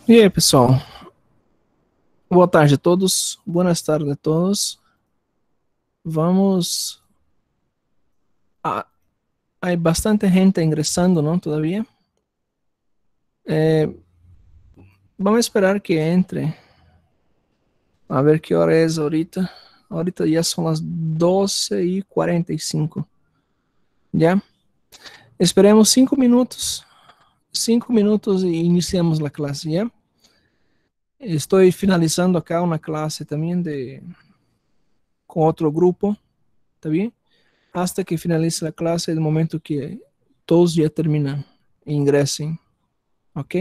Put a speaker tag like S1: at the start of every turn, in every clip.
S1: E aí, pessoal? Boa tarde a todos. Boas tardes a todos. Vamos. Ah, hay bastante gente ingresando, ¿no? Todavía. Eh, Vamos a esperar que entre. A ver qué hora es ahorita. Ahorita ya son las 12:45. ¿Ya? Esperemos 5 minutos. 5 minutos y iniciamos la clase, ¿ya? Estoy finalizando acá una clase también con otro grupo. ¿Está bien? Hasta que finalice la clase, el momento que todos ya terminan e ingresen, ¿ok?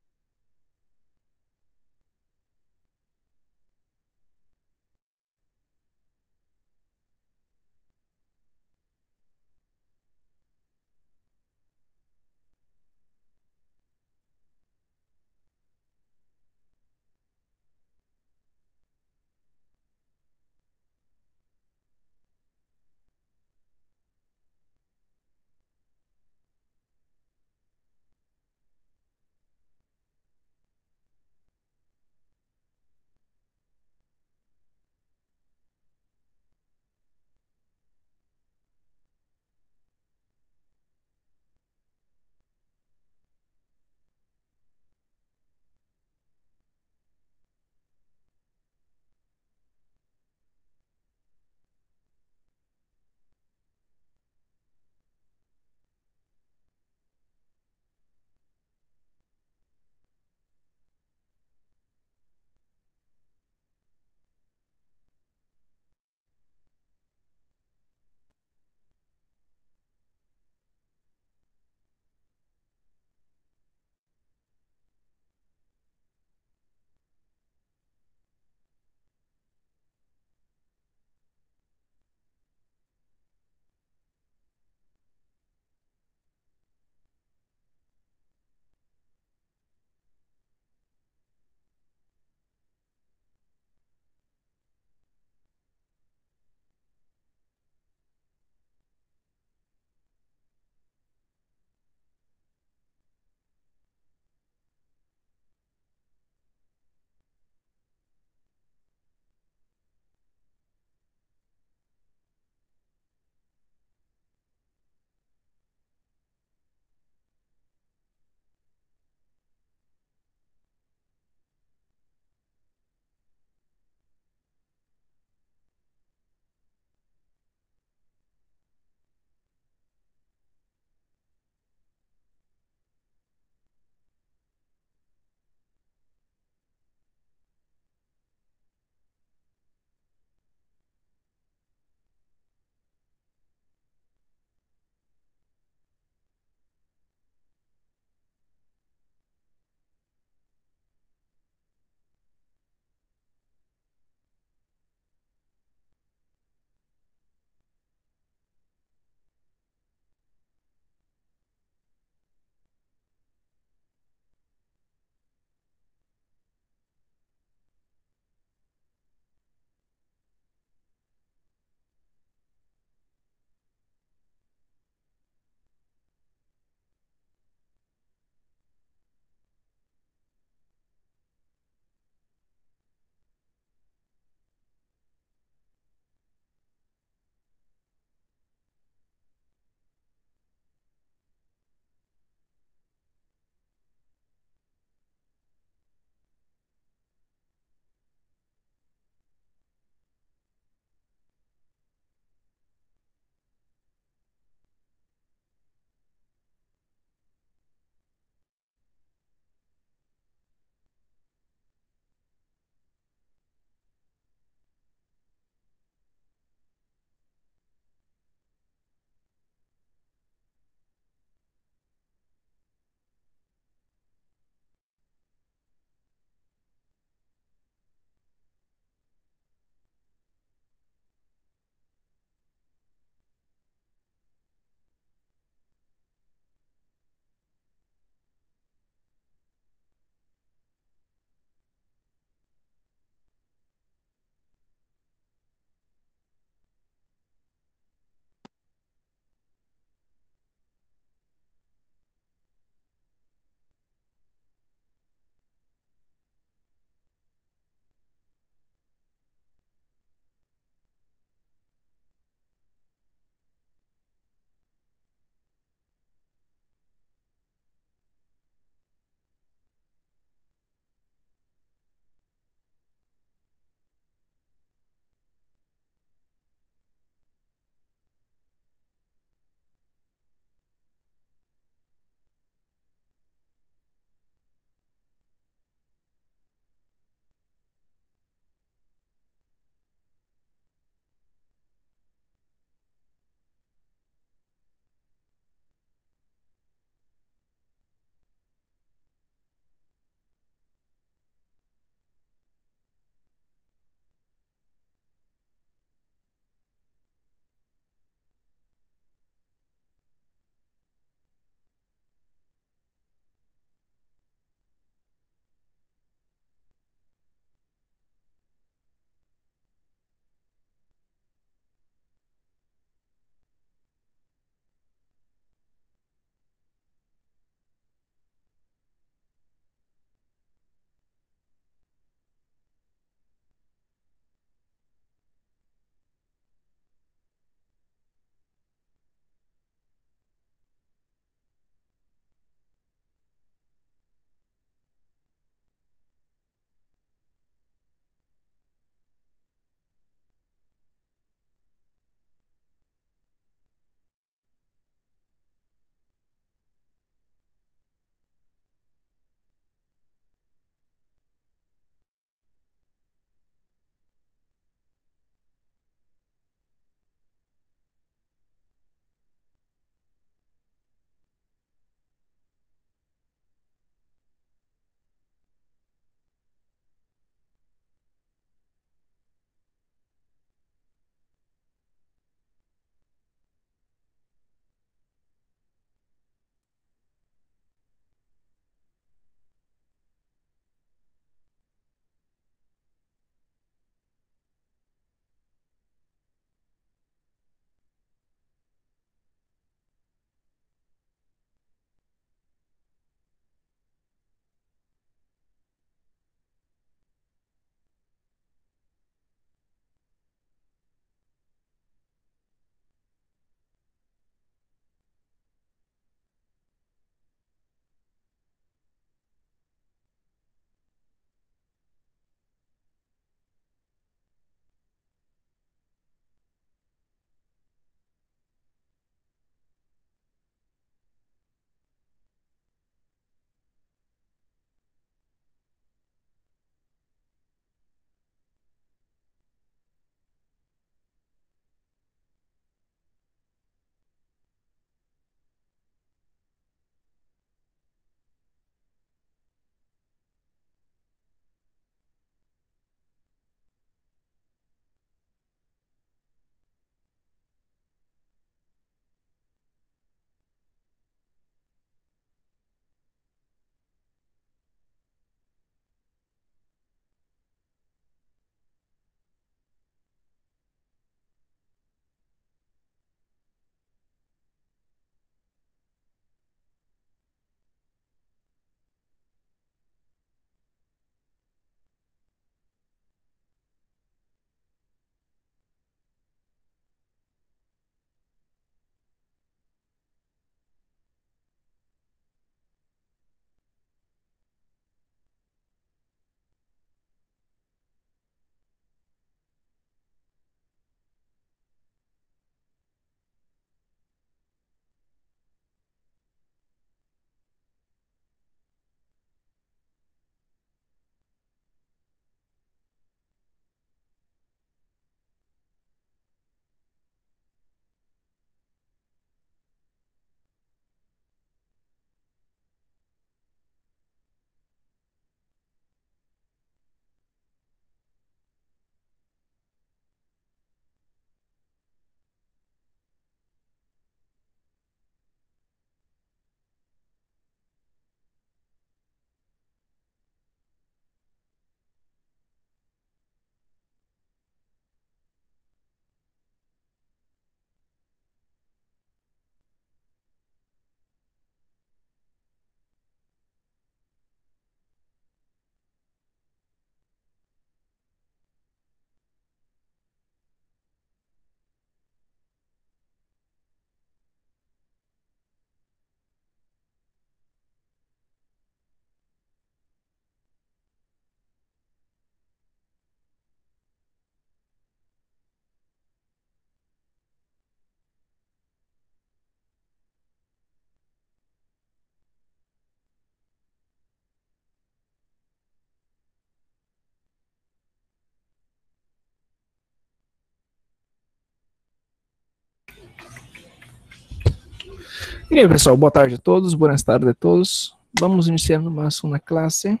S1: E aí, pessoal, boa tarde a todos, boas tardes a todos. Vamos iniciando mais uma classe.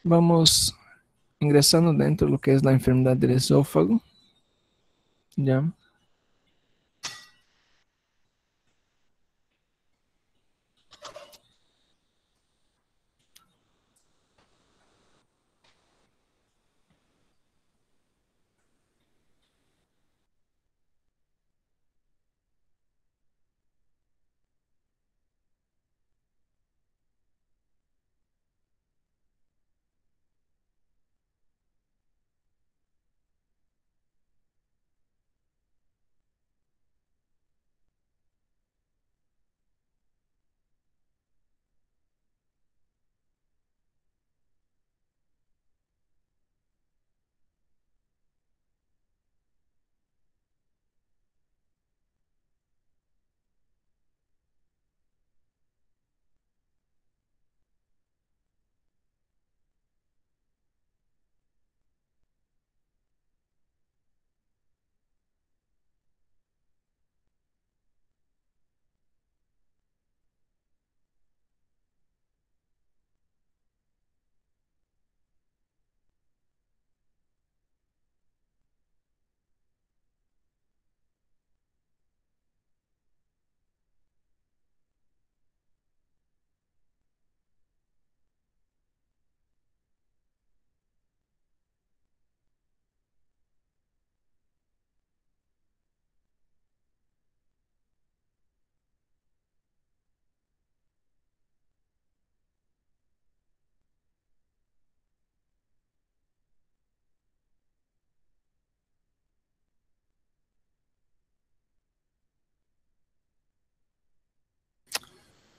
S1: Vamos ingressando dentro do que é a enfermedade do esófago. Já.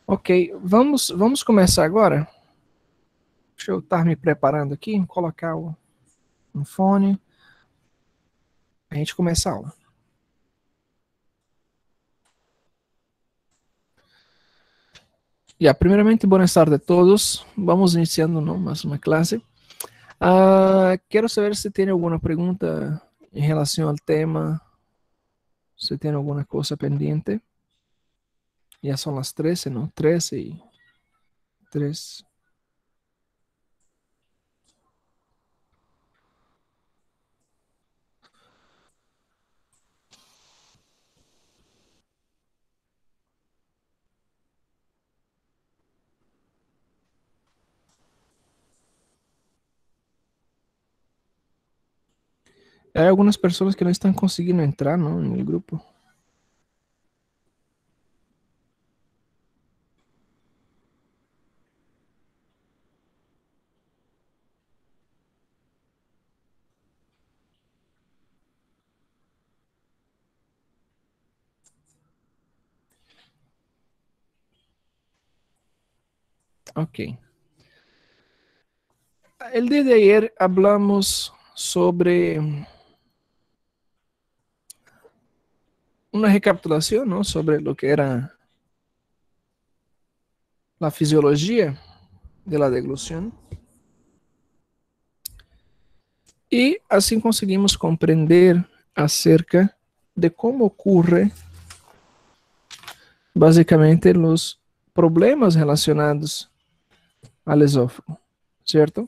S1: Ok, vamos começar agora. Deixa eu estar me preparando aqui, colocar o fone. A gente começa a aula. Primeiramente, boa tarde a todos. Vamos iniciando mais uma classe. Quero saber se tem alguma pergunta em relação ao tema, se tem alguma coisa pendente. Já são as 13, não? 13 e 3. Há algumas pessoas que não estão conseguindo entrar, não, no grupo. Ok. El día de ayer hablamos sobre una recapitulación, ¿no? Sobre lo que era la fisiología de la deglución. Y así conseguimos comprender acerca de cómo ocurre básicamente los problemas relacionados al esófago, ¿cierto?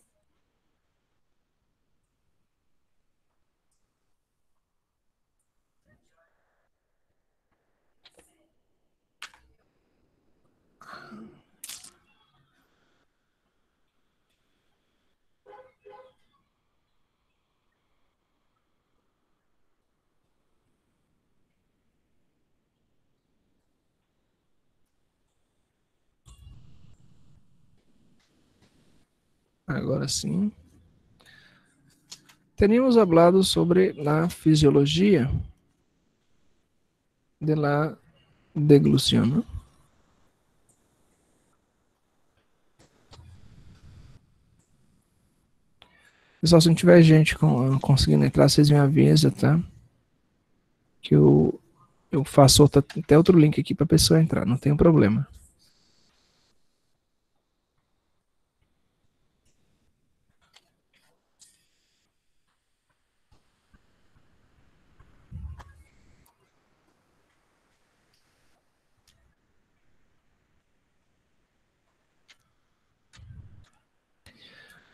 S1: Agora sim. Teníamos hablado sobre la fisiología de la deglución, ¿no? Pessoal, se não tiver gente conseguindo entrar, vocês me avisam, tá? Que eu faço até outro link aqui para a pessoa entrar, não tem problema.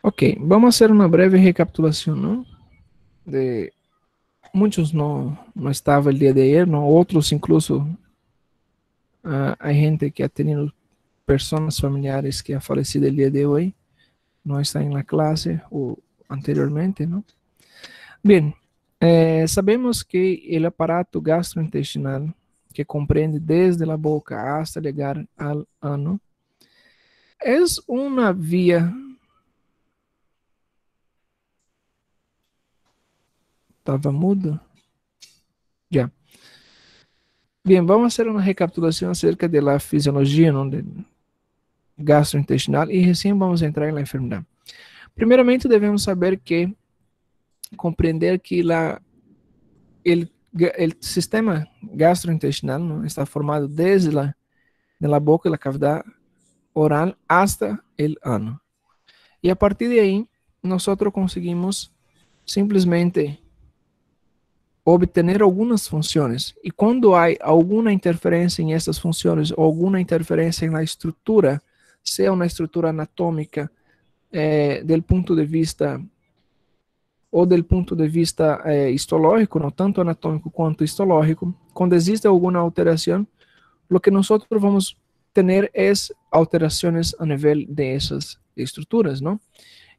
S1: Ok, vamos a hacer una breve recapitulación, ¿no? De muchos no estaban el día de ayer, ¿no? Otros incluso, hay gente que ha tenido personas familiares que ha fallecido el día de hoy, no está en la clase o anteriormente, ¿no? Bien, sabemos que el aparato gastrointestinal, que comprende desde la boca hasta llegar al ano, es una vía. Estava mudo? Ya. Bien, vamos a hacer una recapitulación acerca de la fisiología, ¿no? De gastrointestinal y recién vamos a entrar en la enfermedad. Primeramente debemos saber que, comprender que el sistema gastrointestinal, ¿no? Está formado desde de la boca, la cavidad oral, hasta el ano. Y a partir de ahí, nosotros conseguimos simplesmente obtener algunas funciones. Y cuando hay alguna interferencia en estas funciones o alguna interferencia en la estructura, sea una estructura anatómica, del punto de vista ou del ponto de vista histológico, no tanto anatómico quanto histológico, quando existe alguma alteração, o que nós vamos ter é alterações a nível dessas estruturas, não?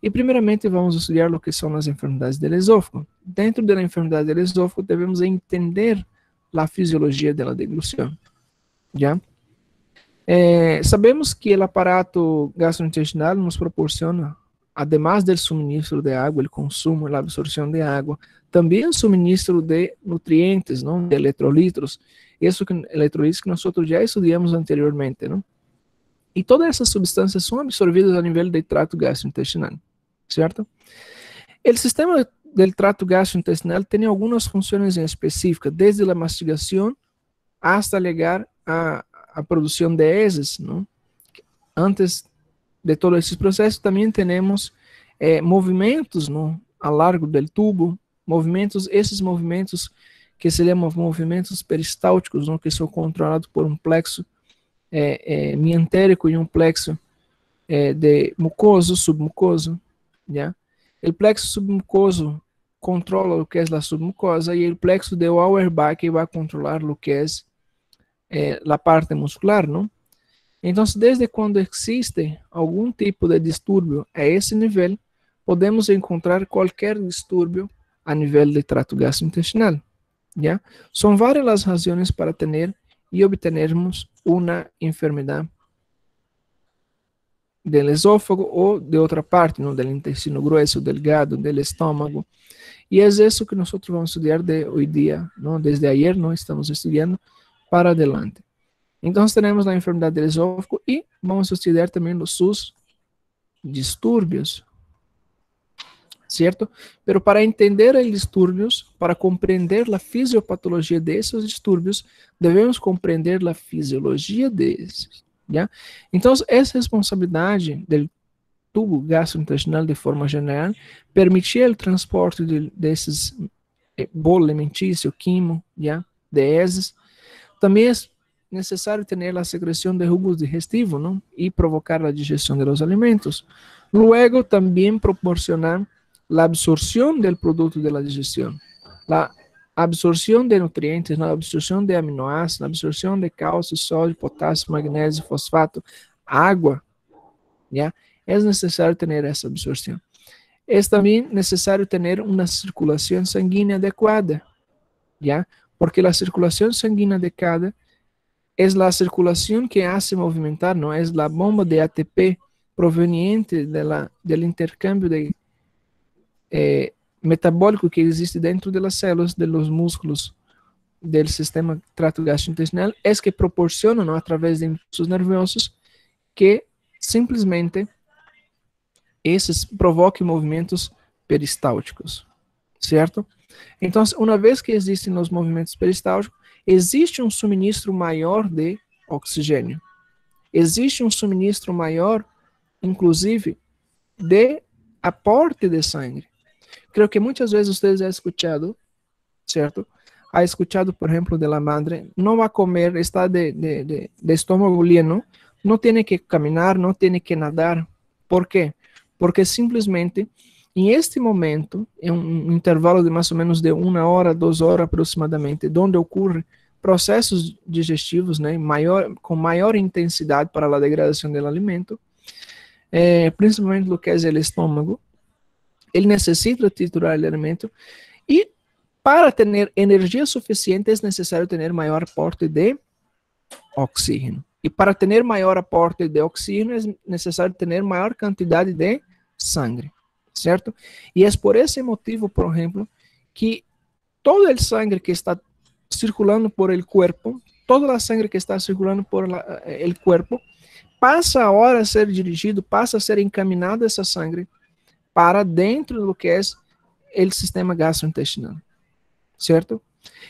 S1: E primeiramente vamos estudar o que são as enfermidades do esôfago. Dentro da enfermidade do esôfago, devemos entender a fisiologia da deglução, já? Sabemos que o aparato gastrointestinal nos proporciona, además del suministro de agua, el consumo, la absorción de agua, también el suministro de nutrientes, ¿no? De electrolitos, electrolitos que nosotros ya estudiamos anteriormente, ¿no? Y todas esas sustancias son absorbidas a nivel del tracto gastrointestinal, ¿cierto? El sistema del tracto gastrointestinal tiene algunas funciones específicas, desde la mastigación hasta llegar a produção de heces, ¿no? Antes de todo esse processo, também temos movimentos, ¿no? A largo do tubo, esses movimentos que se chamam movimentos peristálticos, ¿no? Que são controlados por um plexo miantérico e um plexo de mucoso, submucoso, ¿ya? O plexo submucoso controla o que é a submucosa e o plexo de Auerbach vai controlar o que é la parte muscular, ¿no? Entonces, desde cuando existe algún tipo de disturbio a ese nivel, podemos encontrar cualquier disturbio a nivel de tracto gastrointestinal, ¿ya? Son varias las razones para tener y obtenermos una enfermedad del esófago o de otra parte, ¿no? Del intestino grueso, delgado, del estómago. Y es eso que nosotros vamos a estudiar de hoy día, ¿no? Desde ayer, ¿no? Estamos estudiando para adelante. Entonces tenemos la enfermedad del esófago y vamos a estudiar también sus disturbios, ¿cierto? Pero para entender los disturbios, para comprender la fisiopatología de esos disturbios, debemos comprender la fisiología de esos, ¿ya? Entonces es responsabilidad del tubo gastrointestinal de forma general permitir el transporte de esos bolo alimenticio, quimo, ¿ya? De heces. Também é necessário ter a secreção de jugos digestivos, ¿no? E provocar a digestão de los alimentos. Luego, também proporcionar a absorção do produto de la digestão, a absorção de nutrientes, a absorção de aminoácidos, a absorção de cálcio, sódio, potássio, magnésio, fosfato, água, ¿ya? É necessário ter essa absorção. É também necessário ter uma circulação sanguínea adequada, ¿ya? Porque a circulação sanguínea adequada é a circulação que hace movimentar, não é a bomba de ATP proveniente do intercâmbio de, metabólico que existe dentro das células, dos músculos do sistema trato gastrointestinal, é que proporciona, não, através de impulsos nervosos, que simplesmente esses provoquem movimentos peristálticos, certo? Então, uma vez que existem os movimentos peristálticos, existe um suministro maior de oxigênio. Existe um suministro maior, inclusive, de aporte de sangue. Creio que muitas vezes vocês já escutado, certo? Ha escutado, por exemplo, de la madre, não vai comer, está de estômago lleno, não tem que caminhar, não tem que nadar. ¿Por quê? porque simplesmente, em este momento, em um intervalo de mais ou menos de 1 hora, 2 horas aproximadamente, onde ocorre processos digestivos, né, com maior intensidade para a degradação do alimento, principalmente do que é o estômago, ele necessita triturar o alimento e para ter energia suficiente é necessário ter maior aporte de oxígeno. E para ter maior aporte de oxígeno é necessário ter maior quantidade de sangue, certo? E é por esse motivo, por exemplo, que todo o sangue que está circulando por el cuerpo, toda a sangre que está circulando por el cuerpo, passa agora a ser dirigido, passa a ser encaminhada essa sangre para dentro do que é o sistema gastrointestinal, certo?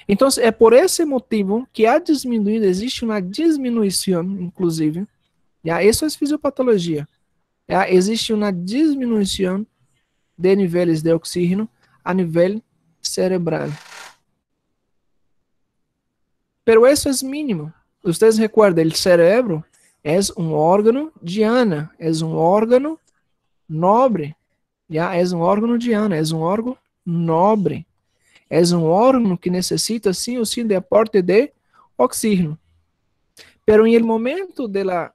S1: Então, é por esse motivo que há diminuído, existe uma diminuição, inclusive, isso é fisiopatologia, existe uma diminuição de níveis de oxígeno a nível cerebral. Pero isso é mínimo. Vocês recordam, o cérebro é um órgão diana, é um órgão nobre, é um órgão diana, é um órgão nobre. É um órgão que necessita, sim ou sim, de aporte de oxígeno. Pero em el momento del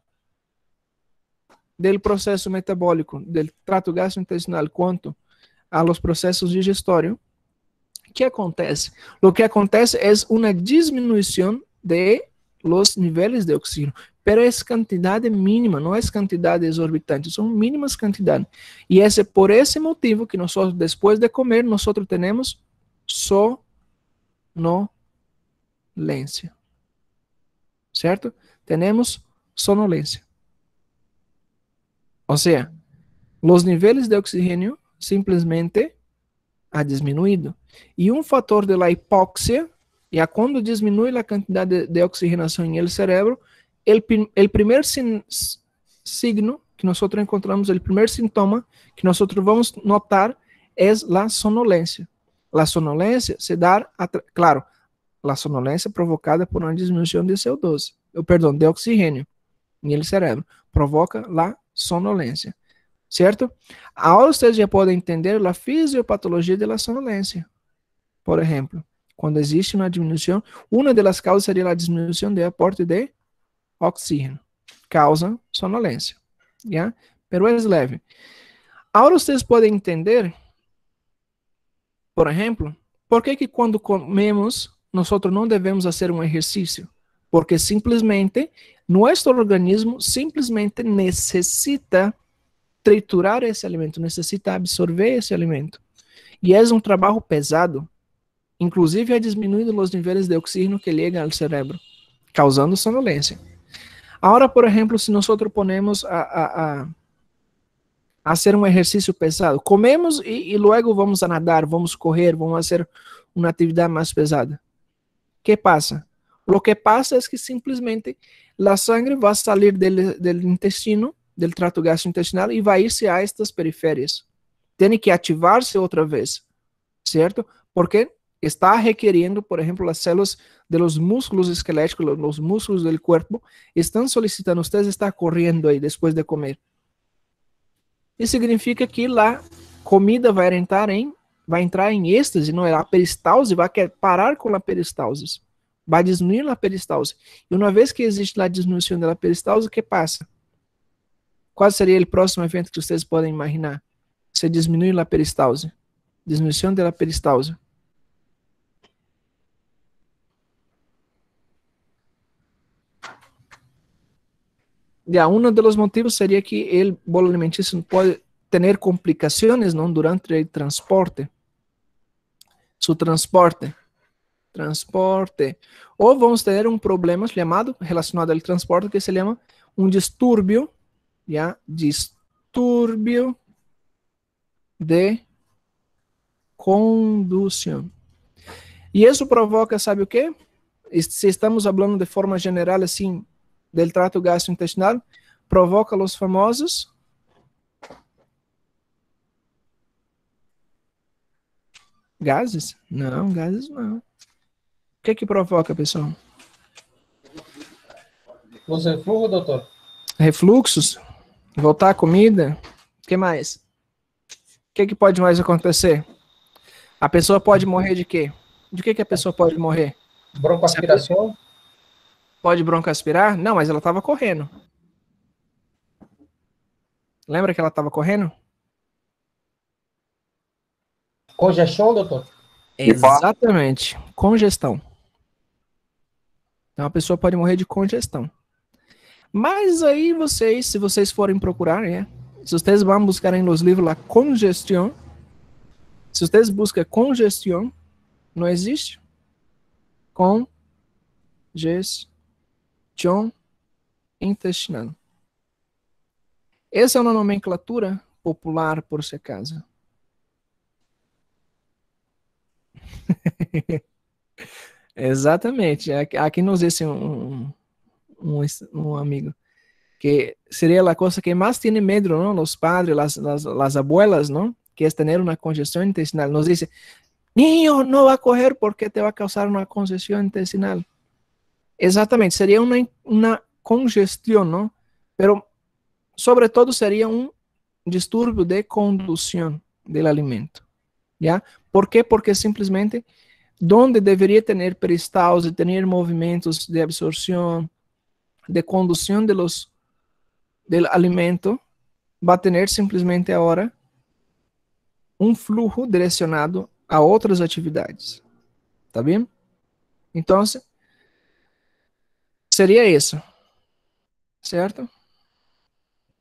S1: processo metabólico, del trato gastrointestinal, quanto a los processos digestórios, o que acontece? O que acontece é uma diminuição de los níveis de oxígeno, pero é quantidade mínima, não é quantidade exorbitante, são mínimas quantidades. E é por esse motivo que nós, depois de comer, nós temos sonolência. Certo? Temos sonolência. Ou seja, os níveis de oxigênio simplesmente ha diminuído. E um fator de la hipóxia, quando diminui a quantidade de oxigenação em el cerebro, o primeiro signo que nós encontramos, o primeiro sintoma que nós vamos notar é a sonolência. A sonolência se dá, claro, a sonolência provocada por uma diminuição de CO2, de oxigênio em el cerebro, provoca a sonolência, certo? Agora vocês já podem entender a fisiopatologia da sonolência. Por exemplo, quando existe uma diminuição, uma das causas seria a diminuição do aporte de oxígeno, causa sonolência, pero é leve. Agora vocês podem entender, por exemplo, por que quando comemos, nós não devemos fazer um exercício? Porque simplesmente, nosso organismo simplesmente necessita triturar esse alimento, necessita absorver esse alimento. E é um trabalho pesado. Inclusive, é diminuindo os níveis de oxígeno que chegam ao cérebro, causando sonolência. Agora, por exemplo, se nós ponemos a fazer um exercício pesado, comemos e logo vamos a nadar, vamos correr, vamos fazer uma atividade mais pesada. O que passa? O que passa é que simplesmente a sangre vai sair do intestino, do trato gastrointestinal e vai ir-se a estas periférias. Tem que ativar-se outra vez, certo? Porque está requeriendo, por exemplo, as células de los músculos esqueléticos, los músculos del cuerpo, estão solicitando, ustedes estão correndo aí depois de comer. Isso significa que a comida vai entrar em êxtase, não é? A peristalse vai parar com a peristalse, vai diminuir a peristalse. E uma vez que existe a diminuição da peristalse, o que passa? Qual seria o próximo evento que vocês podem imaginar? Se diminuir a peristalse, diminuição da peristalse. Uno de los motivos sería que el bolo alimenticio puede tener complicaciones, ¿no? Durante el transporte. Su transporte. O vamos ter um problema chamado, relacionado ao transporte, que se chama um distúrbio, distúrbio de condução. E isso provoca, sabe o quê? Se estamos falando de forma geral, assim, del trato gastrointestinal, provoca os famosos gases? Não, gases não. O que provoca, pessoal?
S2: Os refluxos, doutor?
S1: Refluxos? Voltar a comida? que mais? O que pode mais acontecer? A pessoa pode morrer de quê? De que a pessoa pode morrer?
S2: Broncoaspiração?
S1: Pode broncoaspirar? Não, mas ela estava correndo. Lembra que ela estava correndo?
S2: Congestão, doutor?
S1: Exatamente. Congestão. Então a pessoa pode morrer de congestão. Mas aí vocês, se vocês forem procurar, né? Se vocês vão buscar nos livros lá congestão, se vocês buscam congestão, não existe? Congestão intestinal. Essa é uma nomenclatura popular, por se acaso. Exatamente. Aqui nos disse um amigo que seria a coisa que mais tem medo, não? Os padres, las abuelas, não? Que é ter uma congestão intestinal. Nos dice, niño, não vai correr porque te vai causar uma congestão intestinal. Exatamente, seria uma congestão, não? Pero, sobretudo, seria um distúrbio de condução do alimento. ¿Ya? ¿Por quê? Porque simplesmente donde deveria ter peristalse, ter movimentos de absorção, de condução del alimento, vai ter simplesmente agora um fluxo direcionado a outras atividades. Tá bem? Então, seria isso. Certo?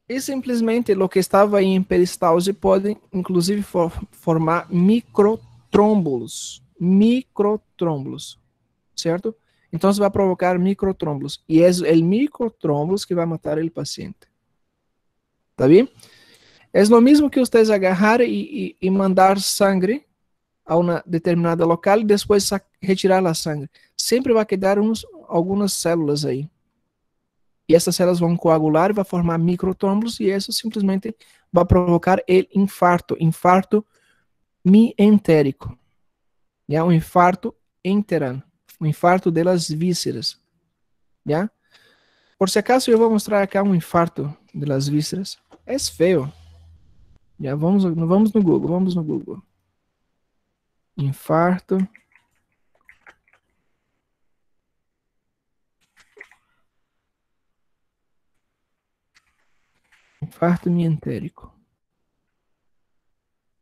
S1: E simplesmente o que estava aí em peristalse pode, inclusive, formar microtrômbulos. Microtrômbulos. Certo? Então, vai provocar microtrômbulos. E é o microtrômbulos que vai matar o paciente. Tá bem? É o mesmo que vocês agarrar e mandar sangue a uma determinada local e depois retirar a sangue. Sempre vai quedar algumas células aí. E essas células vão coagular e vai formar microtrômbulos e isso simplesmente vai provocar o infarto mientérico. É um infarto enterano, um infarto das vísceras. Já? Por se acaso eu vou mostrar aqui um infarto das vísceras. É feio. Já vamos no Google, Infarto mientérico.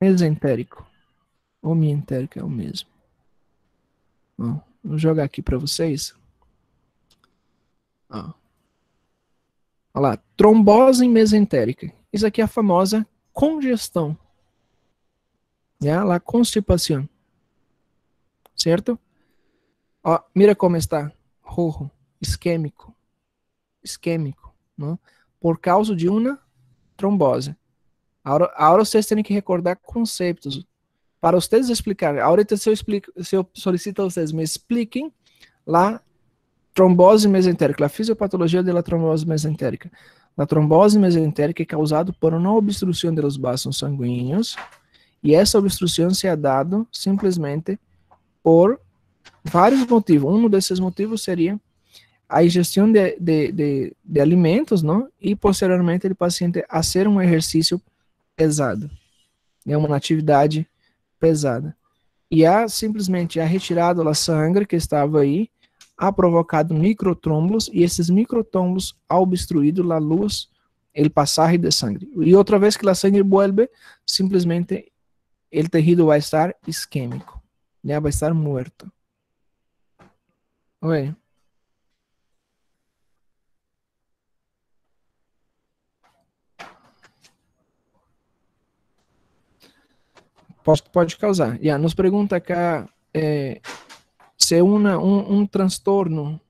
S1: Mesentérico. Ou mientérico é o mesmo. Ó, vou jogar aqui para vocês. Ó. Olha lá, trombose mesentérica. Isso aqui é a famosa congestão. La constipação. Certo? Ó, mira como está. Rojo. Isquêmico. Não? Por causa de uma trombose. Agora vocês têm que recordar conceitos. Para vocês explicar. Ahorita se eu solicito a vocês me expliquem lá trombose mesentérica, a fisiopatologia da trombose mesentérica. A trombose mesentérica é causada por uma obstrução dos vasos sanguíneos e essa obstrução se ha dado simplesmente por vários motivos. Um desses motivos seria a ingestão de alimentos, não? E posteriormente o paciente a fazer um exercício pesado, uma atividade pesada. E simplesmente retirado a sangue que estava aí, ha provocado microtrômbulos e esses microtrômbulos ha obstruído a luz, o passagem de sangue. E outra vez que a sangue vuelve, simplesmente o tejido vai estar isquêmico, vai estar muerto. Oi. Pode causar. Nos pergunta cá se é um transtorno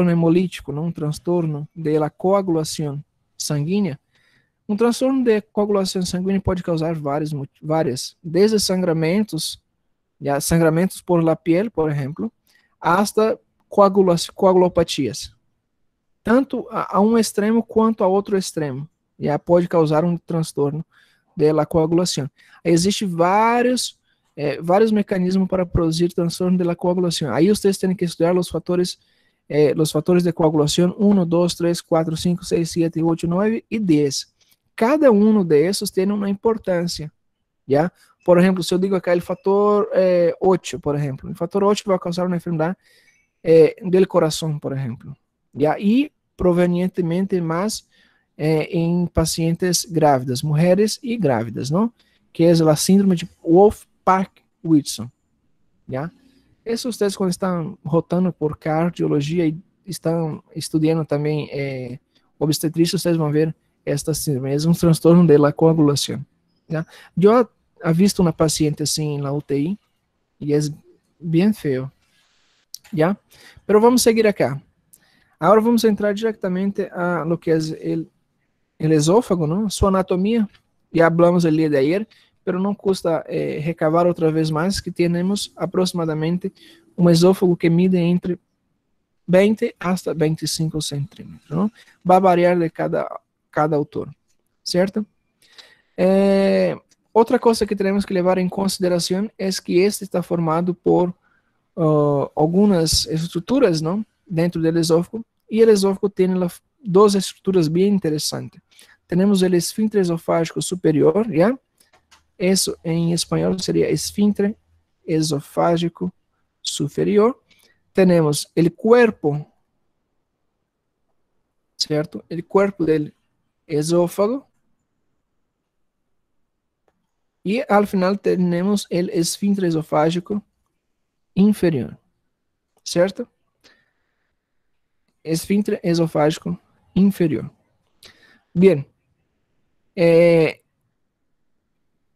S1: hemolítico, não um transtorno de coagulação sanguínea. Um transtorno de coagulação sanguínea pode causar várias, desde sangramentos por la piel, por exemplo, hasta coagulopatias. Tanto a um extremo quanto a outro extremo. Pode causar um transtorno de coagulação. Existem vários mecanismos para produzir transtorno de coagulação. Aí vocês têm que estudar os fatores de coagulação 1, 2, 3, 4, 5, 6, 7, 8, 9 e 10. cada uno de esos tiene una importancia, ¿ya? Por ejemplo, si yo digo acá el factor 8, por ejemplo, el factor 8 va a causar una enfermedad del corazón, por ejemplo, ¿ya? Y provenientemente más en pacientes grávidas, mujeres y grávidas, ¿no? Que es la síndrome de Wolff-Parkinson, ¿ya? Eso ustedes cuando están rotando por cardiología y están estudiando también obstetricia, ustedes van a ver esta síndrome. Es un trastorno de la coagulación, ¿ya? Yo he visto una paciente así en la UTI y es bien feo, ¿ya? Pero vamos a seguir acá. Ahora vamos a entrar directamente a lo que es el esófago, ¿no? Su anatomía, ya hablamos el día de ayer, pero no cuesta recabar otra vez más que tenemos aproximadamente un esófago que mide entre 20 hasta 25 centímetros, ¿no? Va a variar de cada autor, ¿cierto? Otra cosa que tenemos que llevar en consideración es que este está formado por algunas estructuras, ¿no? Dentro del esófago, y el esófago tiene dos estructuras bien interesantes. Tenemos el esfínter esofágico superior, ¿ya? Eso en español sería esfínter esofágico superior. Tenemos el cuerpo, ¿cierto? El cuerpo del esófago. Y al final tenemos el esfínter esofágico inferior, ¿cierto? Esfínter esofágico inferior. Bien.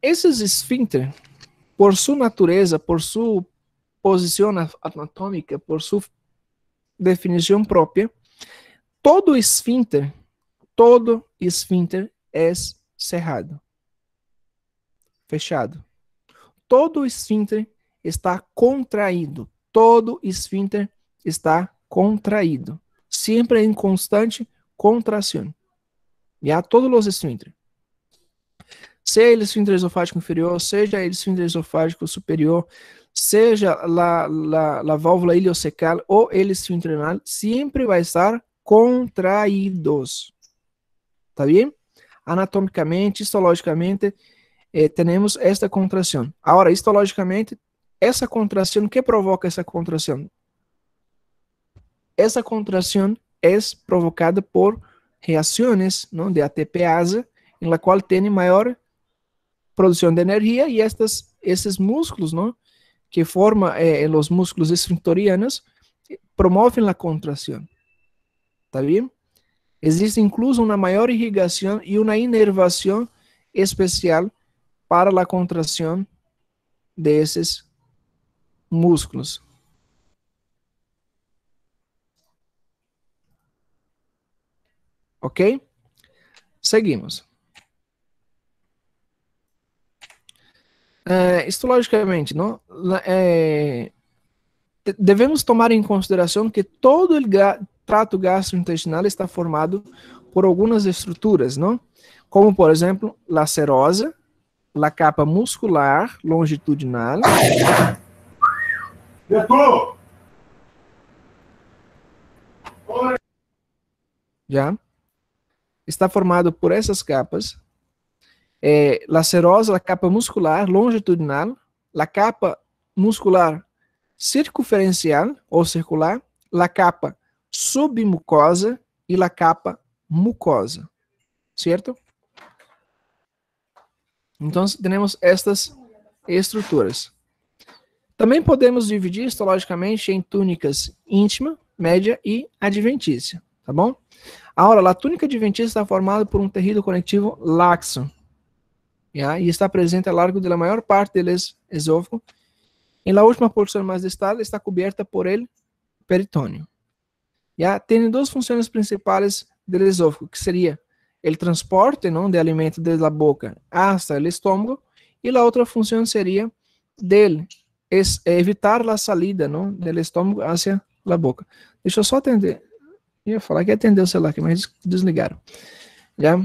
S1: Esos esfínter, por su natureza, por su posición anatómica, por su definición propia, todo esfínter es cerrado, fechado. Todo esfínter está contraído. Todo esfínter está contraído. Siempre en constante contracción. Ya todos los esfínteres. Seja el esfínter esofágico inferior, seja el esfínter esofágico superior, seja la válvula iliocecal o el esfínter anal, siempre vai estar contraídos. ¿Está bien? Anatomicamente, histologicamente, temos esta contração. Agora, histologicamente, essa contração, o que provoca essa contração? Essa contração é provocada por reações, ¿no? De ATPase, em la qual tem maior produção de energia, e esses músculos, ¿no? Que formam os músculos esfincterianos, promovem a contração. ¿Está bem? Existe incluso uma maior irrigação e uma inervação especial para a contração desses músculos. Ok? Seguimos. Histologicamente, não? Devemos tomar em consideração que todo o trato gastrointestinal está formado por algumas estruturas, não? Como, por exemplo, a serosa, a capa muscular longitudinal. Já está formado por essas capas. La serosa, a capa muscular longitudinal, a capa muscular circunferencial ou circular, a capa submucosa e a capa mucosa, certo? Então, temos estas estruturas. Também podemos dividir histologicamente em túnicas íntima, média e adventícia, tá bom? Agora, a túnica adventícia está formada por um tecido conectivo laxo, ¿ya? Y está presente a lo largo de la mayor parte del esófago. En la última porción más distal está cubierta por el peritoneo. ¿Ya? Tiene dos funciones principales del esófago, que sería el transporte, ¿no? De alimento desde la boca hasta el estómago, y la otra función sería evitar la salida, ¿no? Del estómago hacia la boca. Deixa eu só atender. Eu ia falar que ia atender o celular aqui, mas desligaram. ¿Ya?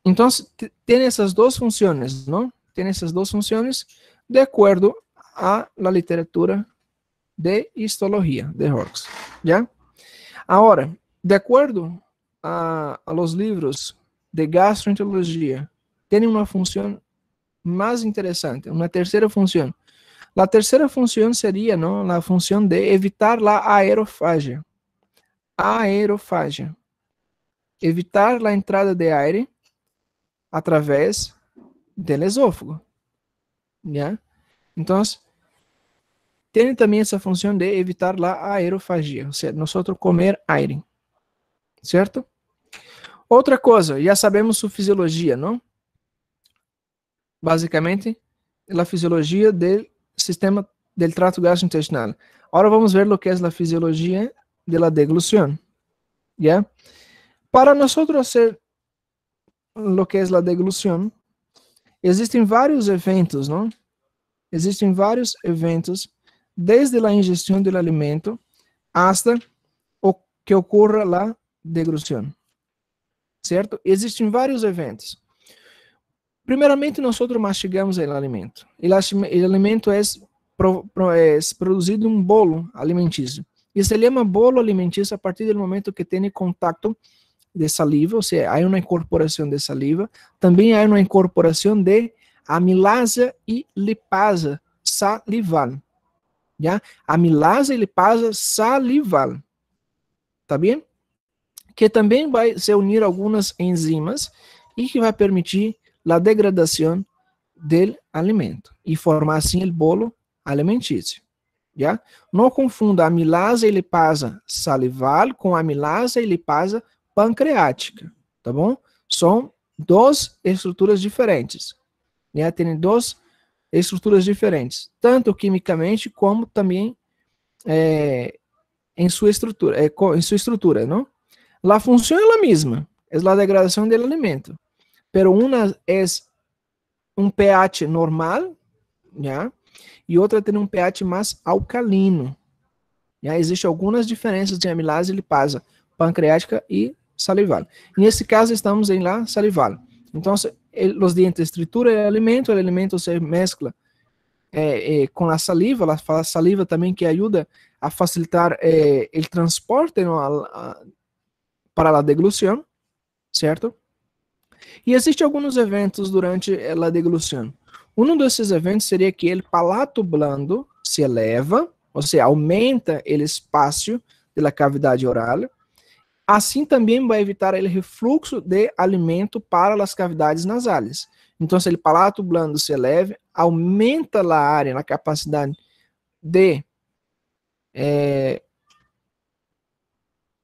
S1: Entonces, tiene esas dos funciones, ¿no? Tiene esas dos funciones de acuerdo a la literatura de histología de Horrocks, ¿ya? Ahora, de acuerdo a los libros de gastroenterologia têm uma função mais interessante, uma terceira função. A terceira função seria, não, a função de evitar a aerofagia. Aerofagia. Evitar a entrada de aire através do esôfago. ¿Ya? Então, tem também essa função de evitar a aerofagia, ou seja, nós comer aire. Certo? Outra coisa, já sabemos sua fisiologia, não? Basicamente, a fisiologia do sistema del trato gastrointestinal. Agora vamos ver o que é a fisiologia de la deglución. ¿Ya? Para nosotros hacer lo que es la deglución, existem vários eventos, não? Existem vários eventos desde a ingestão do alimento hasta o que ocorra a deglución. Certo? Existem vários eventos. Primeiramente, nós mastigamos o alimento. O alimento é produzido um bolo alimentício. E se chama bolo alimentício a partir do momento que tem contato de saliva, ou seja, há uma incorporação de saliva, também há uma incorporação de amilasa e lipasa salival. ¿Ya? Amilasa e lipasa salival. Tá bem? Que também vai se unir algumas enzimas e que vai permitir a degradação do alimento e formar assim o bolo alimentício. ¿Ya? Não confunda amilasa e lipasa salival com amilasa e lipasa pancreática, tá bom? São duas estruturas diferentes. ¿Ya? Tem duas estruturas diferentes, tanto quimicamente como também em sua estrutura, não? A função é a mesma, é a degradação do alimento, pero uma é um pH normal, ¿ya? E outra tem um pH mais alcalino. ¿Ya? Existem algumas diferenças de amilase e lipasa pancreática e salival. Nesse caso, estamos em la salival. Então, os dientes trituram o alimento se mescla com a saliva também que ajuda a facilitar o transporte para a deglução, certo? E existem alguns eventos durante a deglução. Um desses eventos seria que o palato blando se eleva, ou seja, aumenta o espaço da cavidade oral. Assim também vai evitar o refluxo de alimento para as cavidades nasais. Então, se o palato blando se eleva, aumenta a área, a capacidade de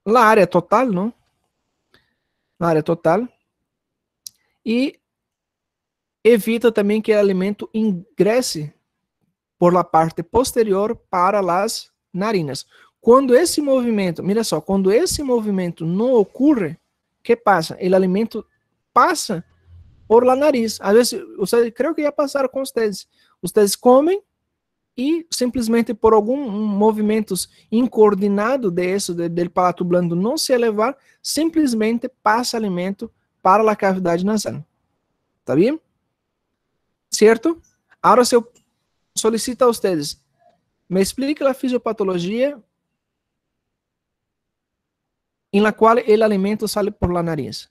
S1: a área total, não? A área total. E evita também que o alimento ingresse por la parte posterior para as narinas. Quando esse movimento, mira só, quando esse movimento não ocorre, que passa? O alimento passa por la nariz. Às vezes, vocês, creio que já passaram com vocês. Vocês comem e simplesmente por algum movimentos incoordenado do palato blando não se elevar, simplesmente passa alimento para a cavidade nasal. Tá bem? Certo? Agora, se eu solicito a vocês, me explique a fisiopatologia em la qual o alimento sai por la nariz.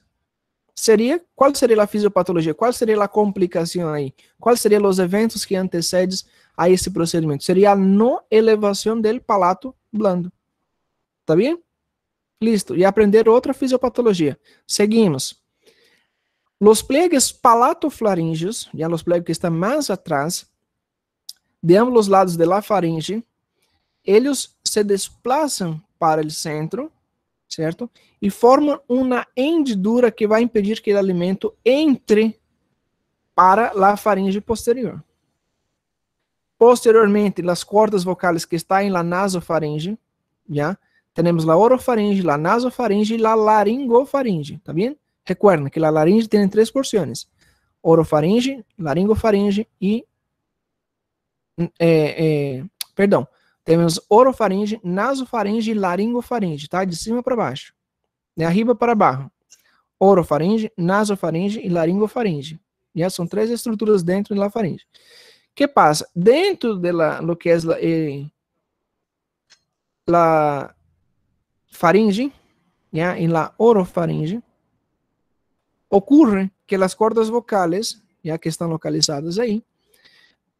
S1: Qual seria a fisiopatologia? Qual seria a complicação aí? Quais seriam os eventos que antecedem a esse procedimento? Seria a não elevação do palato blando. Tá bem? Listo. E aprender outra fisiopatologia. Seguimos. Os pliegues palatoflaríngeos, já os pliegues que estão mais atrás, de ambos os lados da faringe, eles se desplazam para o centro, certo? E formam uma hendidura que vai impedir que o alimento entre para a faringe posterior. Posteriormente, as cordas vocais que estão na nasofaringe, já temos a orofaringe, a nasofaringe e a laringofaringe, tá bem? Recuerden que a laringe tem 3 porções: orofaringe, laringofaringe e temos orofaringe, nasofaringe e laringofaringe, tá? De cima para baixo. De arriba para baixo. Orofaringe, nasofaringe e laringofaringe. Já são 3 estruturas dentro da faringe. O que passa? Dentro de lo que é a faringe, já, e la orofaringe, ocurre que las cuerdas vocales, ya que están localizadas ahí,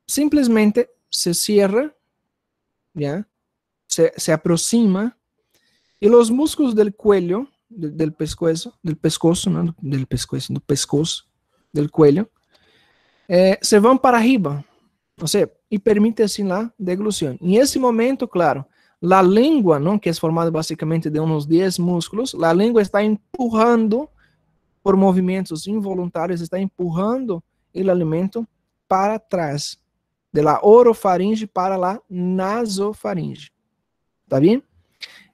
S1: simplemente se cierra, ya, se aproxima, y los músculos del cuello, del pescuezo, ¿no? Del cuello, se van para arriba, o sea, y permite así la deglución. Y en ese momento, claro, la lengua, ¿no? Que es formada básicamente de unos 10 músculos, la lengua está empujando por movimentos involuntarios, está empujando el alimento para atrás, de la orofaringe para la nasofaringe. ¿Está bien?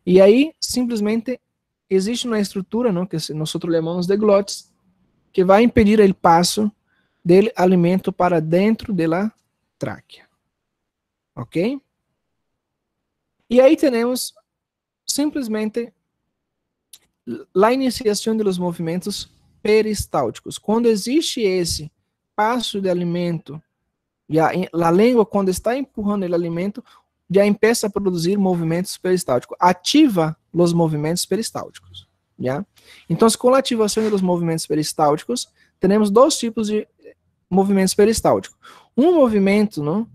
S1: Y ahí simplesmente existe una estructura, ¿no? Que nosotros llamamos de glotis, que va a impedir el paso del alimento para dentro de la tráquea. ¿Ok? Y ahí tenemos simplesmente la iniciação dos movimentos peristálticos. Quando existe esse passo de alimento, já a língua, quando está empurrando o alimento, já começa a produzir movimentos peristálticos. Ativa os movimentos peristálticos. Já? Então, com a ativação dos movimentos peristálticos, temos dois tipos de movimentos peristálticos. Um movimento, não,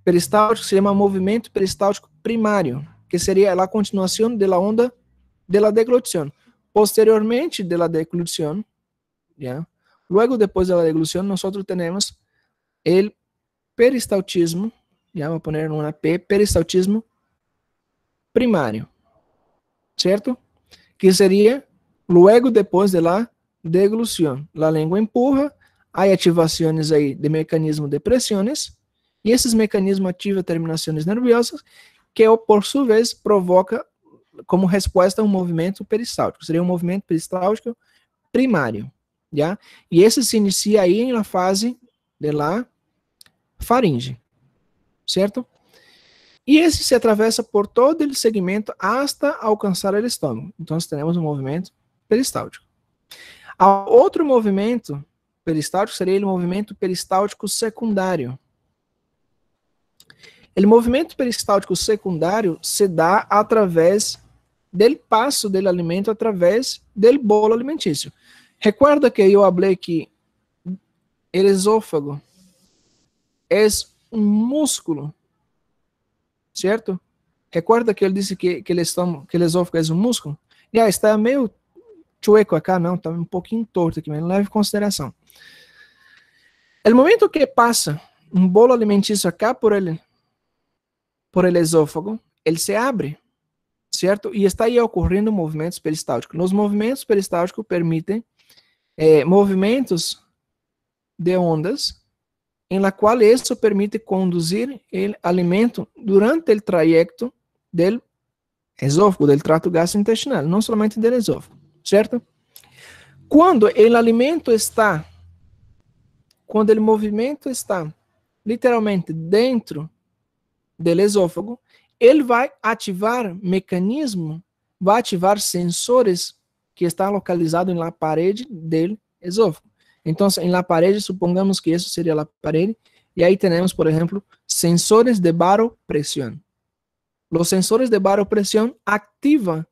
S1: peristáltico se chama movimento peristáltico primário, que seria a continuação da onda de la deglutición. Posteriormente de la deglutición, ¿ya? Luego después de la deglutición, nosotros tenemos el peristaltismo, ya voy a poner una P, peristaltismo primario, ¿cierto? Que sería luego después de la deglución. La lengua empurra, hay activaciones ahí de mecanismo de presiones, y esos mecanismos activan terminaciones nerviosas, que por su vez provoca como resposta a um movimento peristáltico. Seria um movimento peristáltico primário, já? E esse se inicia aí na fase de la faringe, certo? E esse se atravessa por todo o segmento hasta alcançar o estômago. Então, nós temos um movimento peristáltico. Outro movimento peristáltico seria o movimento peristáltico secundário. O movimento peristáltico secundário se dá através do passo do alimento através do bolo alimentício. Recuerda que eu falei que o esôfago é um músculo, certo? Recuerda que ele disse que o esôfago é um músculo? Já está meio chueco acá, não, está um pouquinho torto aqui, mas não leve em consideração. No momento que passa um bolo alimentício acá por el esôfago, ele se abre, certo? E está aí ocorrendo movimentos peristálticos. Os movimentos peristálticos permitem movimentos de ondas, em la qual isso permite conduzir o alimento durante o trayecto do esôfago, do trato gastrointestinal, não somente do esôfago, certo? Quando o movimento está literalmente dentro do esôfago, ele vai ativar mecanismo, vai ativar sensores que estão localizados na parede do esôfago. Então, na parede, supongamos que isso seria a parede, e aí temos, por exemplo, sensores de baropressão. Os sensores de baropressão ativam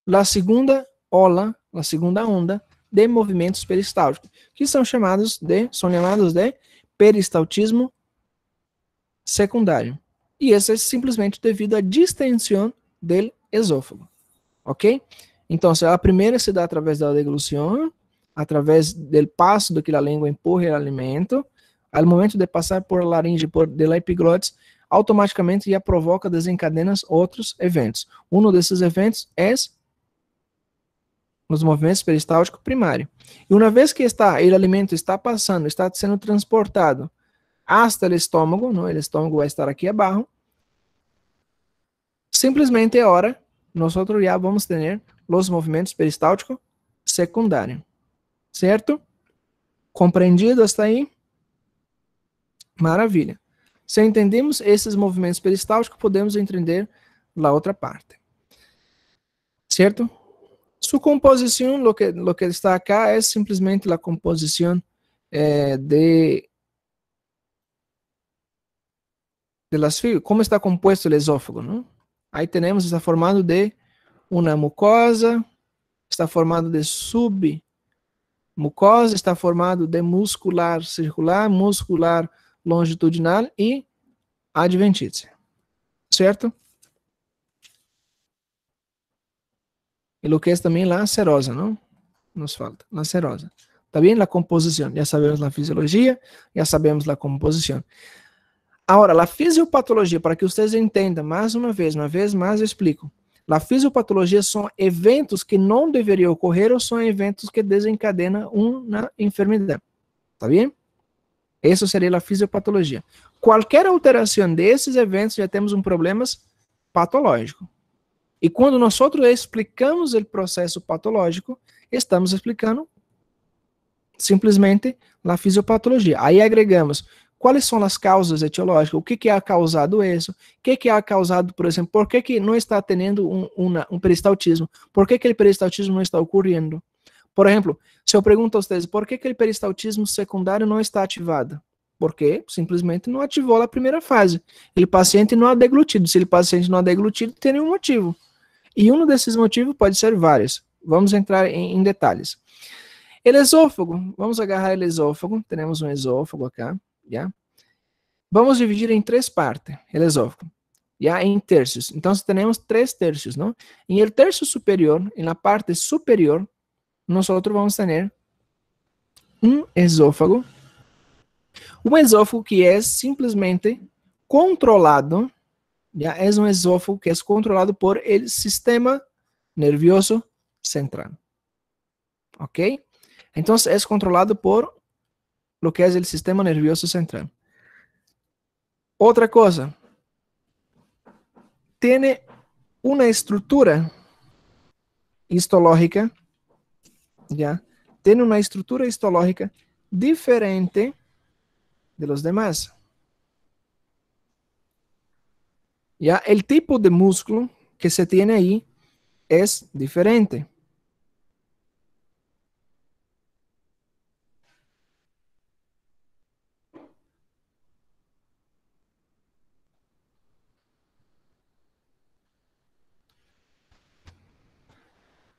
S1: a segunda ola, a segunda onda de movimentos peristálticos, que são chamados de peristaltismo secundário. E isso é simplesmente devido à distensão do esôfago, ok? Então, a primeira se dá através da deglução, através do passo do que a língua empurra o alimento, ao momento de passar por a laringe, de la epiglotis, automaticamente já provoca, desencadena outros eventos. Um desses eventos é os movimentos peristálticos primários. E uma vez que o alimento está passando, está sendo transportado hasta o estômago, não? O estômago vai estar aqui abaixo, simplesmente agora, nós já vamos ter os movimentos peristálticos secundários. Certo? Compreendido hasta aí? Maravilha. Se entendemos esses movimentos peristálticos, podemos entender a outra parte. Certo? Sua composição, lo que está acá, é simplesmente a composição de las fibras. Como está compuesto o esôfago, não? Aí temos, está formado de uma mucosa, está formado de Mucosa está formado de muscular circular, muscular longitudinal e adventícia. Certo? E lo que é também la serosa, não? Nos falta, la serosa. Está bem? La composição. Já sabemos a fisiologia, já sabemos a composição. Agora, a fisiopatologia, para que vocês entendam, mais uma vez mais eu explico. A fisiopatologia são eventos que não deveriam ocorrer ou são eventos que desencadenam uma enfermidade. Tá bem? Isso seria a fisiopatologia. Qualquer alteração desses eventos, já temos um problema patológico. E quando nós explicamos o processo patológico, estamos explicando simplesmente a fisiopatologia. Aí agregamos quais são as causas etiológicas, o que ha causado isso, o que ha causado, por exemplo, por que não está tendo um peristaltismo, por que o peristaltismo não está ocorrendo. Por exemplo, se eu pergunto a vocês, por que o peristaltismo secundário não está ativado? Porque simplesmente não ativou a primeira fase. O paciente não ha deglutido. Se o paciente não ha deglutido, tem nenhum motivo. E um desses motivos pode ser vários. Vamos entrar em detalhes. O esôfago, vamos agarrar o esôfago. Temos um esôfago acá, já. Vamos dividir em 3 partes, o esôfago, já, em terços. Então, temos 3 terços, não? Em el terço superior, en la parte superior, nós vamos ter um esôfago que é simplesmente controlado, já, é um esôfago que é controlado por el sistema nervioso central. Ok? Então, é controlado por lo que é o sistema nervioso central. Outra coisa, tem uma estrutura histológica, já, tem uma estrutura histológica diferente de los demás. Ya, el tipo de músculo que se tiene ahí es diferente.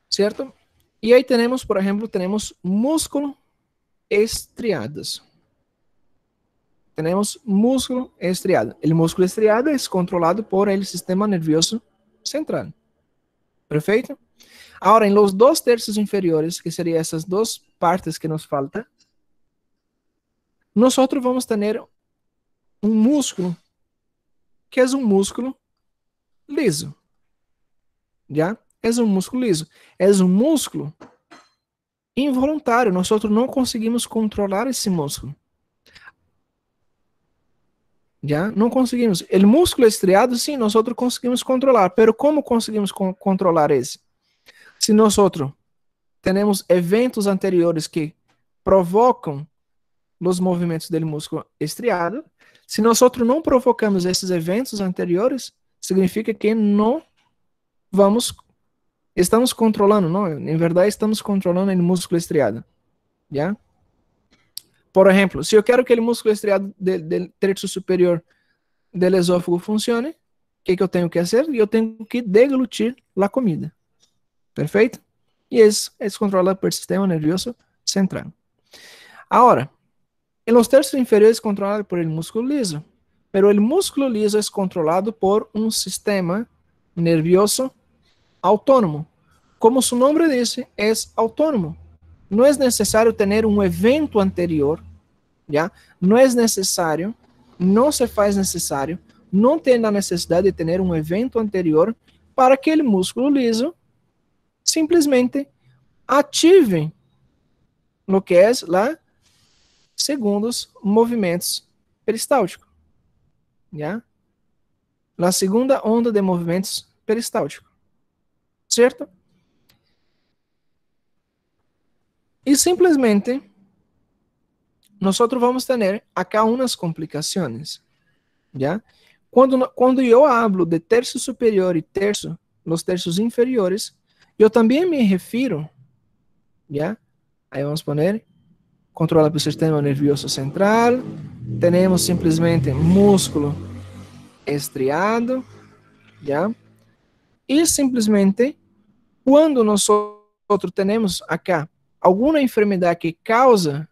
S1: ¿Cierto? Y ahí tenemos, por ejemplo, tenemos músculo estriados. Tenemos músculo estriado. El músculo estriado es controlado por el sistema nervioso central. ¿Perfecto? Ahora, en los 2 tercios inferiores, que serían esas 2 partes que nos faltan, nosotros vamos tener un músculo que es un músculo liso. ¿Ya? Es un músculo liso. Es un músculo involuntário. Nosotros não conseguimos controlar esse músculo. Já? Não conseguimos. O músculo estriado, sim, nós conseguimos controlar. Pero como conseguimos controlar esse? Se nós temos eventos anteriores que provocam os movimentos do músculo estriado, se nós não provocamos esses eventos anteriores, significa que não estamos controlando, não? Em verdade, estamos controlando o músculo estriado. Já? Por exemplo, se eu quero que o músculo estriado do terço superior do esôfago funcione, o que eu tenho que fazer? Eu tenho que deglutir a comida. Perfeito? E isso é controlado pelo sistema nervioso central. Agora, em los terços inferiores é controlado por el músculo liso, pero el músculo liso é controlado por um sistema nervioso autônomo. Como su nombre dice, é autônomo. Não é necessário ter um evento anterior, já? Não é necessário, não se faz necessário, não tem a necessidade de ter um evento anterior para que o músculo liso simplesmente ative o que é lá segundos movimentos peristálticos, já? A segunda onda de movimentos peristálticos, certo? E simplesmente nós vamos ter acá umas complicações, já? Quando eu hablo de terço superior e os terços inferiores, eu também me refiro, já? Aí vamos poner, controla o sistema nervioso central, temos simplesmente músculo estriado, já? E simplesmente, quando nós temos acá alguma enfermidade que causa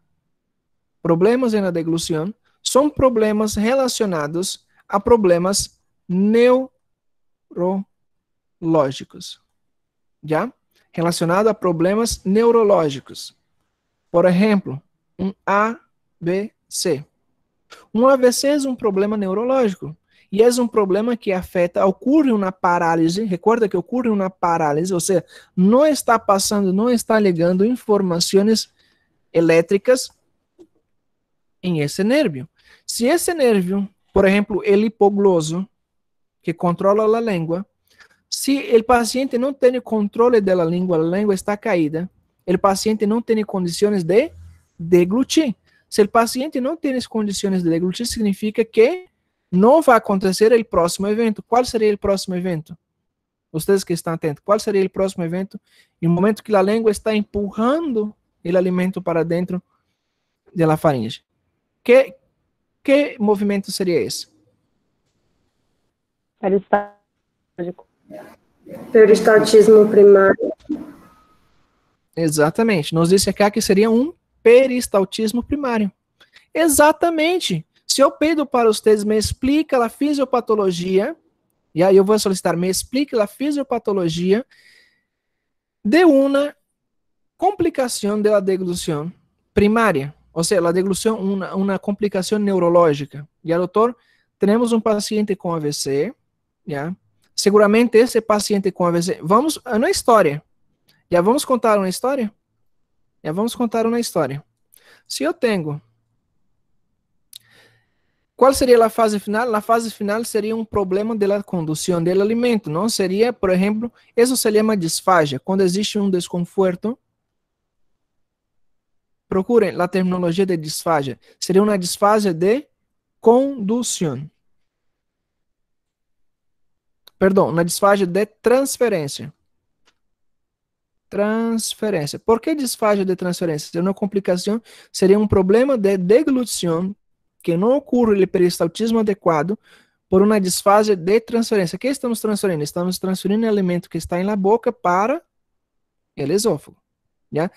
S1: problemas na deglução, são problemas relacionados a problemas neurológicos. Já? Relacionado a problemas neurológicos. Por exemplo, um AVC. Um AVC é um problema neurológico. E é um problema que afeta, ocorre uma parálise, recorda que ocorre uma parálise, ou seja, não está passando, não está ligando informações elétricas em esse nervio. Se esse nervio, por exemplo, el hipogloso, que controla a língua, se o paciente não tem controle da língua, a língua está caída, o paciente não tem condições de deglutir. Se o paciente não tem as condições de deglutir, significa que não vai acontecer o próximo evento. Qual seria o próximo evento? Vocês que estão atentos, qual seria o próximo evento? No momento que a língua está empurrando o alimento para dentro da faringe. Que movimento seria esse?
S3: Peristaltismo primário.
S1: Exatamente. Nos disse aqui que seria um peristaltismo primário. Exatamente. Se eu pedo para vocês, me explica a fisiopatologia, e aí eu vou solicitar, me explica a fisiopatologia de uma complicação da deglução primária. Ou seja, a deglução, uma complicação neurológica. E, doutor, temos um paciente com AVC, já? Seguramente esse paciente com AVC, vamos, na história, já vamos contar uma história? Já vamos contar uma história. Se eu tenho, qual seria a fase final? A fase final seria um problema da condução do alimento, não seria, por exemplo, isso se chama disfagia, quando existe um desconforto. Procurem a terminologia de disfagia. Seria uma disfagia de condução. Perdão, uma disfagia de transferência. Transferência. Por que disfagia de transferência? Seria uma complicação, seria um problema de deglutição que não ocorre o peristaltismo adequado por uma disfagia de transferência. O que estamos transferindo? Estamos transferindo o alimento que está na boca para o esôfago. Já?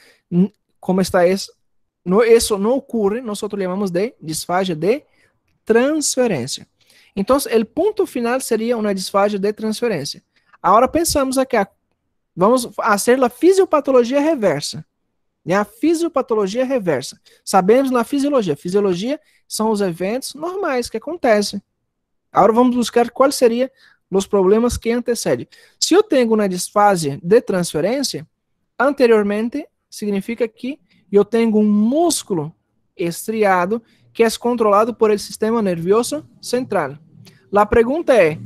S1: Como está isso? Isso não ocorre, nós chamamos de disfagia de transferência. Então, o ponto final seria uma disfagia de transferência. Agora pensamos aqui, vamos fazer a fisiopatologia reversa. A fisiopatologia reversa. Sabemos na fisiologia. Fisiologia são os eventos normais que acontecem. Agora vamos buscar quais seriam os problemas que antecedem. Se eu tenho uma disfagia de transferência, anteriormente significa que eu tenho um músculo estriado que é controlado por el sistema nervioso central. A pergunta é,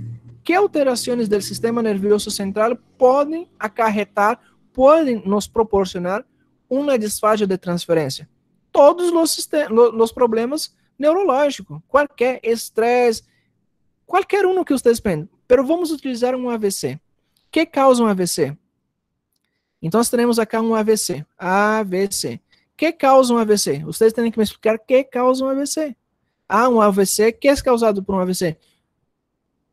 S1: que alterações do sistema nervioso central podem acarretar, podem nos proporcionar uma disfagia de transferência? Todos os problemas neurológicos, qualquer estresse, qualquer um que vocês pensem. Mas vamos utilizar um AVC. O que causa um AVC? Então, teremos aqui um AVC. AVC. O que causa um AVC? Vocês têm que me explicar o que causa um AVC. Um AVC, que é causado por um AVC?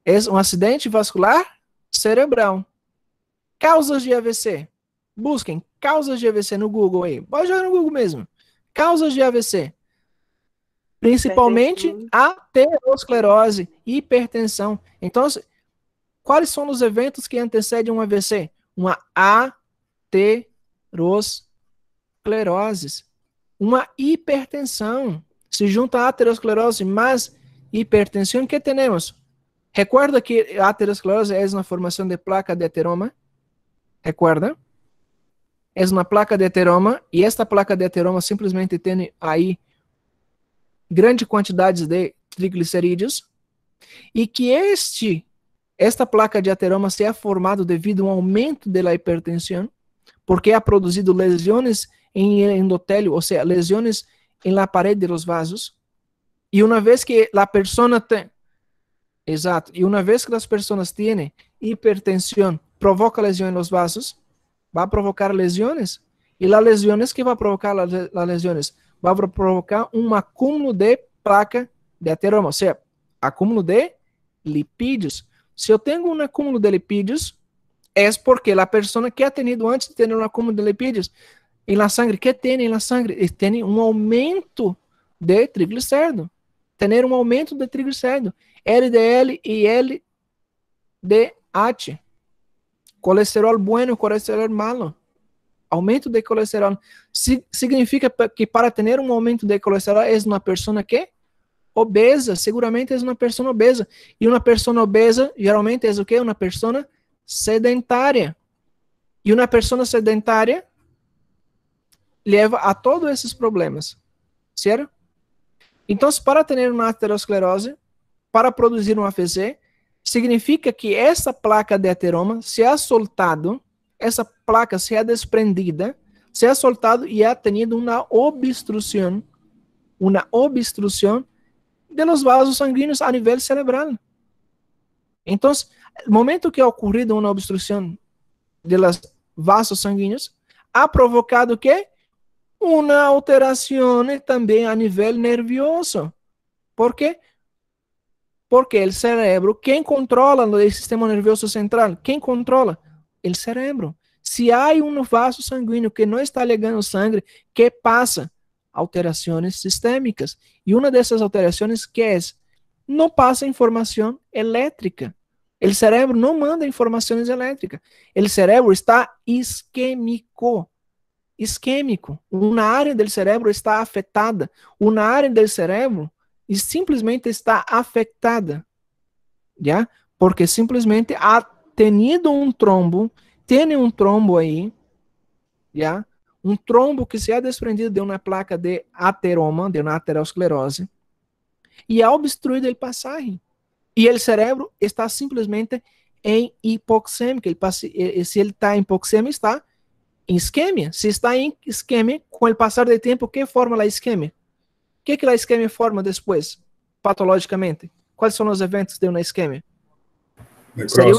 S1: É um acidente vascular cerebral. Causas de AVC. Busquem causas de AVC no Google aí. Pode jogar no Google mesmo. Causas de AVC. Principalmente aterosclerose, hipertensão. Então, quais são os eventos que antecedem um AVC? Uma aterosclerose. Uma hipertensão. Se junta a aterosclerose mais hipertensão, que temos? Recuerda que a aterosclerose é uma formação de placa de ateroma? Recuerda? É uma placa de ateroma, e esta placa de ateroma simplesmente tem aí grande quantidade de triglicerídeos, e que esta placa de ateroma se é formado devido a um aumento da hipertensão, porque ha produzido lesões em endotélio, ou seja, lesões em la parede dos vasos, e uma vez que a pessoa tem, exato, e uma vez que as pessoas têm hipertensão, provoca lesão nos vasos, vai provocar lesões, e as lesões que vai provocar as lesões, vai provocar um acúmulo de placa de ateroma, ou seja, acúmulo de lipídios. Se eu tenho um acúmulo de lipídios, é porque a pessoa que ha tenido antes de ter um acúmulo de lipídios En la sangre, ¿qué tiene en la sangre? Tiene un aumento de triglicérido. Tener un aumento de triglicérido. LDL y LDH. Colesterol bueno, colesterol malo. Aumento de colesterol. Significa que para tener un aumento de colesterol es una persona que obesa, seguramente es una persona obesa. Y una persona obesa geralmente es o quê? Una persona sedentária. E uma pessoa sedentária leva a todos esses problemas, certo? Então, para ter uma aterosclerose, para produzir um AVC, significa que essa placa de ateroma se ha soltado, essa placa se ha desprendida, se ha soltado e ha tenido uma obstrução de los vasos sanguíneos a nível cerebral. Então, no momento que ha ocorrido uma obstrução de los vasos sanguíneos, ha provocado que uma alteração também a nível nervioso. ¿Por quê? Porque o cérebro, quem controla o sistema nervioso central? Quem controla? O cérebro. Se há um vaso sanguíneo que não está ligando sangue, que passa? Alterações sistêmicas. E uma dessas alterações que é? Não passa informação elétrica. O cérebro não manda informações elétricas. O cérebro está isquêmico. Isquêmico. Uma área do cérebro está afetada. Uma área do cérebro simplesmente está afetada. ¿Ya? Porque simplesmente ha tenido um trombo, tem um trombo aí, ¿ya? Um trombo que se ha desprendido de uma placa de ateroma, de uma aterosclerose, e ha obstruído a passagem. E o cérebro está simplesmente em hipoxemia. Se ele está em hipoxemia, está em isquemia. Se está em isquemia, com o passar do tempo, que forma a isquemia? O que a isquemia forma depois, patologicamente? Quais são os eventos de uma isquemia? Seria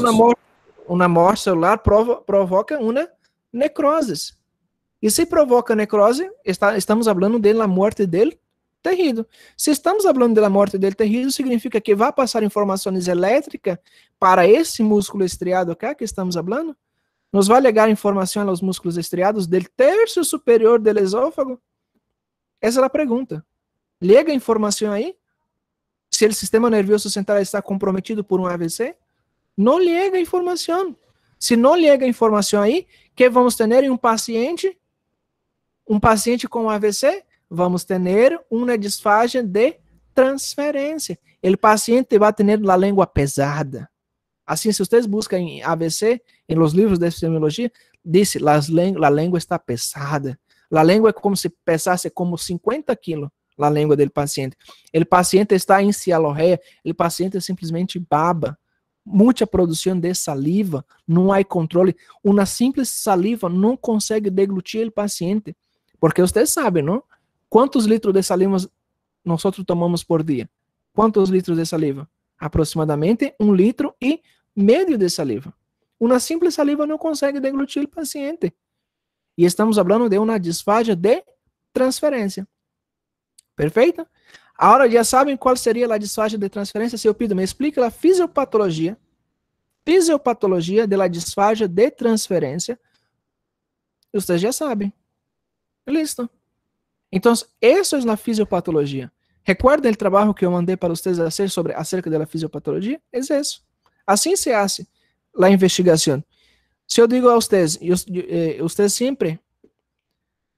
S1: uma morte celular, provoca uma necrose. E se provoca necrose, estamos falando da morte dele terrível. Se estamos falando da morte dele terrível, significa que vai passar informações elétricas para esse músculo estriado aqui que estamos falando? Nos vai ligar informação aos músculos estriados do terço superior do esôfago? Essa é a pergunta. Liga informação aí? Se o sistema nervioso central está comprometido por um AVC? Não liga informação. Se não liga informação aí, que vamos ter em um paciente com AVC? Vamos ter uma disfagia de transferência. O paciente vai ter a língua pesada. Assim, se vocês buscam em AVC, em los livros de epidemiologia, diz que a língua está pesada. A língua é como se pesasse como 50 quilos, a língua do paciente. O paciente está em cialorreia, o paciente simplesmente baba. Muita produção de saliva, não há controle. Uma simples saliva não consegue deglutir o paciente. Porque vocês sabem, não? Quantos litros de saliva nós tomamos por dia? Quantos litros de saliva? Aproximadamente 1,5 litro de saliva. Uma simples saliva não consegue deglutir o paciente. E estamos falando de uma disfagia de transferência. Perfeito? Agora já sabem qual seria a disfagia de transferência? Se eu pido, me explica a fisiopatologia da disfagia de transferência. Vocês já sabem. Listo. Então, isso é a fisiopatologia. Recuerden o trabalho que eu mandei para vocês fazer acerca da fisiopatologia? É isso. Assim se faz a investigação. Se eu digo a vocês, vocês sempre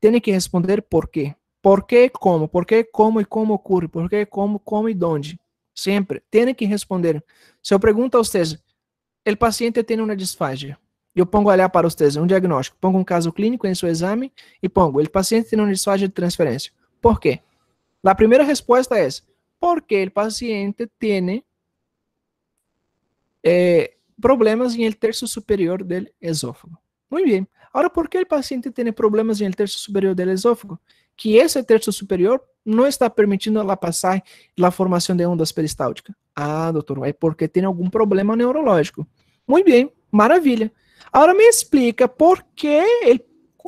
S1: têm que responder por quê. Por quê, como? Por quê, como e como ocorre? Por quê, como e onde? Sempre. Tem que responder. Se eu pergunto a vocês, o paciente tem uma disfagia. Eu pongo olhar para vocês um diagnóstico. Pongo um caso clínico em seu exame e pongo, o paciente tem uma disfagia de transferência. Por quê? A primeira resposta é porque o paciente tem problemas em el terço superior do esôfago. Muito bem. Agora, por que o paciente tem problemas em el terço superior do esôfago? Que esse terço superior não está permitindo a passagem e a formação de ondas peristálticas. Ah, doutor, é porque tem algum problema neurológico. Muito bem, maravilha. Agora me explica por que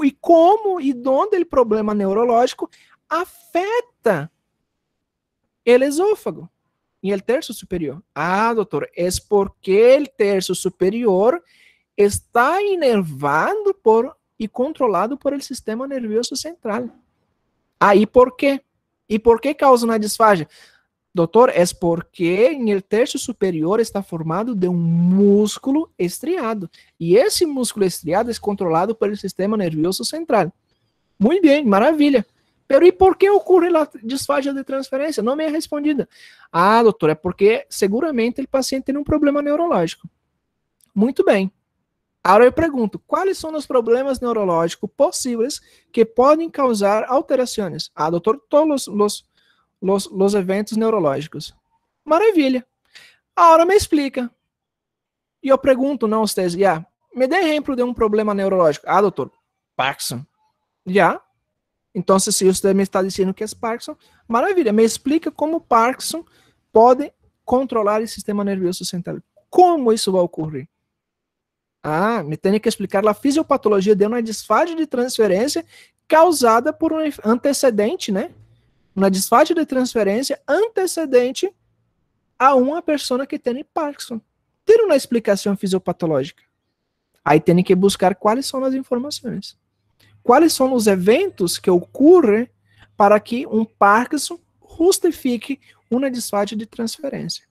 S1: e como e onde o problema neurológico afeta o esôfago e o terço superior. Ah, doutor, é porque o terço superior está inervado por y controlado por el sistema nervioso central. Aí por quê? E por que causa uma disfagia? Doutor, é porque em el terço superior está formado de um músculo estriado. E esse músculo estriado é controlado pelo sistema nervioso central. Muito bem, maravilha. Pero e por que ocorre a disfagia de transferência? Não me é respondida. Ah, doutor, é porque seguramente o paciente tem um problema neurológico. Muito bem. Agora eu pergunto, quais são os problemas neurológicos possíveis que podem causar alterações? Ah, doutor, todos os eventos neurológicos. Maravilha. Agora me explica. E eu pergunto, não, vocês, já, me dê exemplo de um problema neurológico. Ah, doutor, Parkinson. Já. Então, se você me está dizendo que é Parkinson, maravilha. Me explica como Parkinson pode controlar o sistema nervioso central. Como isso vai ocorrer? Ah, me tem que explicar a fisiopatologia de uma disfagia de transferência causada por um antecedente, né? Uma disfagia de transferência antecedente a uma pessoa que tem Parkinson. Ter uma explicação fisiopatológica. Aí tem que buscar quais são as informações. Quais são os eventos que ocorrem para que um Parkinson justifique uma disfagia de transferência.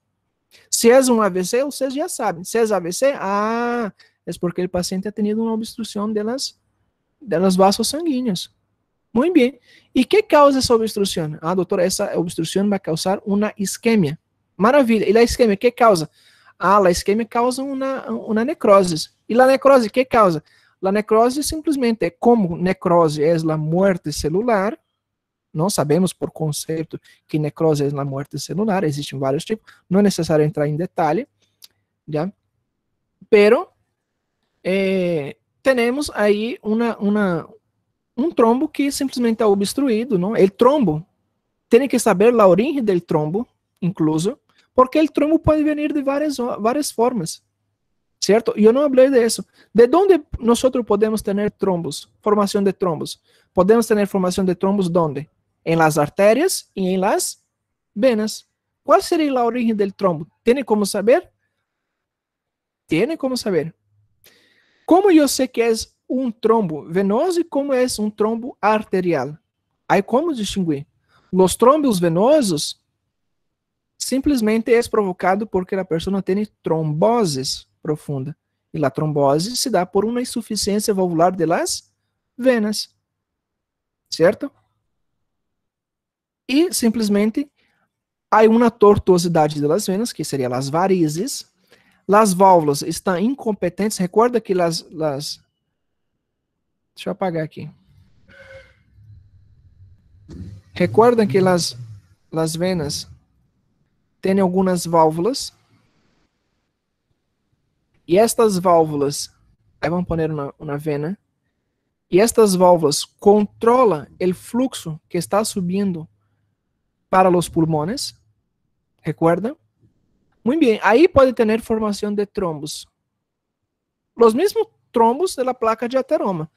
S1: Se é um AVC, vocês já sabem. Se é AVC, é porque o paciente ha tenido uma obstrução delas vasos sanguíneos. Muito bem. E que causa essa obstrução? Ah, doutor, essa obstrução vai causar uma isquemia. Maravilha. E a isquemia, que causa? Ah, a isquemia causa uma necrose. E a necrose, que causa? A necrose simplesmente, como necrose é a morte celular, não sabemos por conceito que necrose é a morte celular, existem vários tipos, não é necessário entrar em detalhe, já? Pero, temos aí um trombo que simplesmente está obstruído, não? O trombo, tem que saber a origem do trombo, incluso, porque o trombo pode vir de várias formas. ¿Cierto? Yo no hablé de eso. ¿De dónde nosotros podemos tener trombos? Formación de trombos. Podemos tener formación de trombos ¿dónde? En las arterias y en las venas. ¿Cuál sería la origen del trombo? ¿Tiene cómo saber? Tiene cómo saber. ¿Cómo yo sé que es un trombo venoso y cómo es un trombo arterial? Hay cómo distinguir. Los trombos venosos simplesmente es provocado porque la persona tiene trombosis profunda. E a trombose se dá por uma insuficiência valvular de las venas. Certo? E simplesmente há uma tortuosidade de las venas, que seria as varizes. As válvulas estão incompetentes. Recorda que deixa eu apagar aqui. Recorda que as venas têm algumas válvulas. E estas válvulas, aí vamos pôr uma vena, e estas válvulas controlam o fluxo que está subindo para os pulmões. ¿Recuerda? Muito bem, aí pode ter formação de trombos. Os mesmos trombos da placa de ateroma.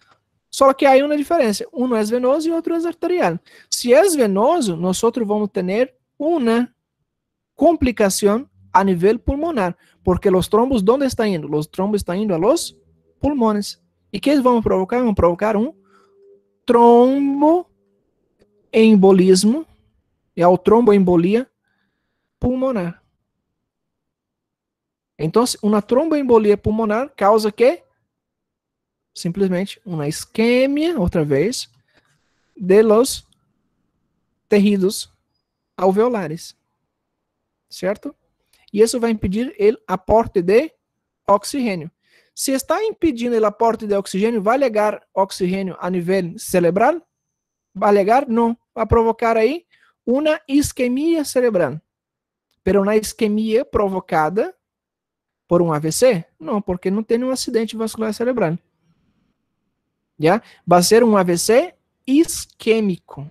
S1: Só que há uma diferença. Um é venoso e outro é arterial. Se é venoso, nós vamos ter uma complicação a nível pulmonar, porque os trombos, ¿dónde estão indo? Os trombos estão indo a los pulmones. E que eles vão provocar? Vão provocar um tromboembolismo, e a tromboembolia pulmonar. Então, uma tromboembolia pulmonar causa que? Simplesmente uma isquemia, outra vez, de los tejidos alveolares. Certo? E isso vai impedir o aporte de oxigênio. Se está impedindo o aporte de oxigênio, vai legar oxigênio a nível cerebral? Vai legar? Não. Vai provocar aí uma isquemia cerebral. Pero uma isquemia provocada por um AVC? Não, porque não tem um acidente vascular cerebral. Já? Vai ser um AVC isquêmico.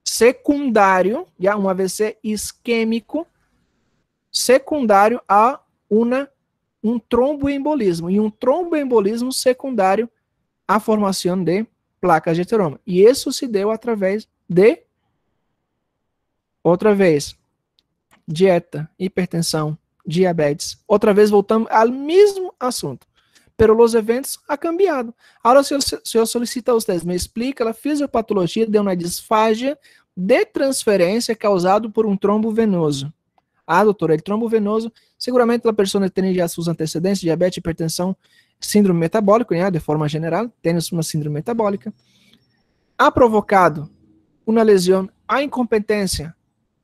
S1: Secundário, já? Um AVC isquêmico secundário a um tromboembolismo. E um tromboembolismo secundário à formação de placas de ateroma. E isso se deu através de, outra vez, dieta, hipertensão, diabetes. Outra vez voltamos ao mesmo assunto. pero los eventos ha cambiado. Agora, se eu solicito a vocês, me explica a fisiopatologia de uma disfagia de transferência causado por um trombo venoso. Ah, doutor, el trombo venoso, seguramente a pessoa tem já seus antecedentes, diabetes, hipertensão, síndrome metabólico, né, de forma geral, tem uma síndrome metabólica. Ha provocado uma lesão, a incompetência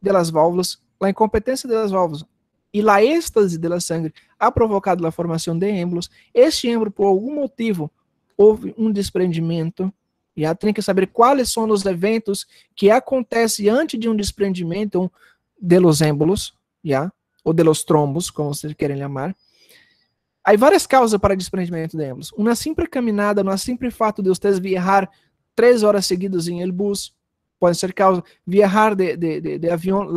S1: das válvulas, a incompetência das válvulas e a êxtase da sangue ha provocado a formação de êmbolos. Este êmbolo, por algum motivo, houve um desprendimento. Já tem que saber quais são os eventos que acontecem antes de um desprendimento de los êmbolos, já, ou de los trombos, como vocês querem chamar. Há várias causas para desprendimento de êmbolos. Uma simples caminhada, um simples fato de vocês viajar 3 horas seguidas em el bus, pode ser causa. Viajar de avião,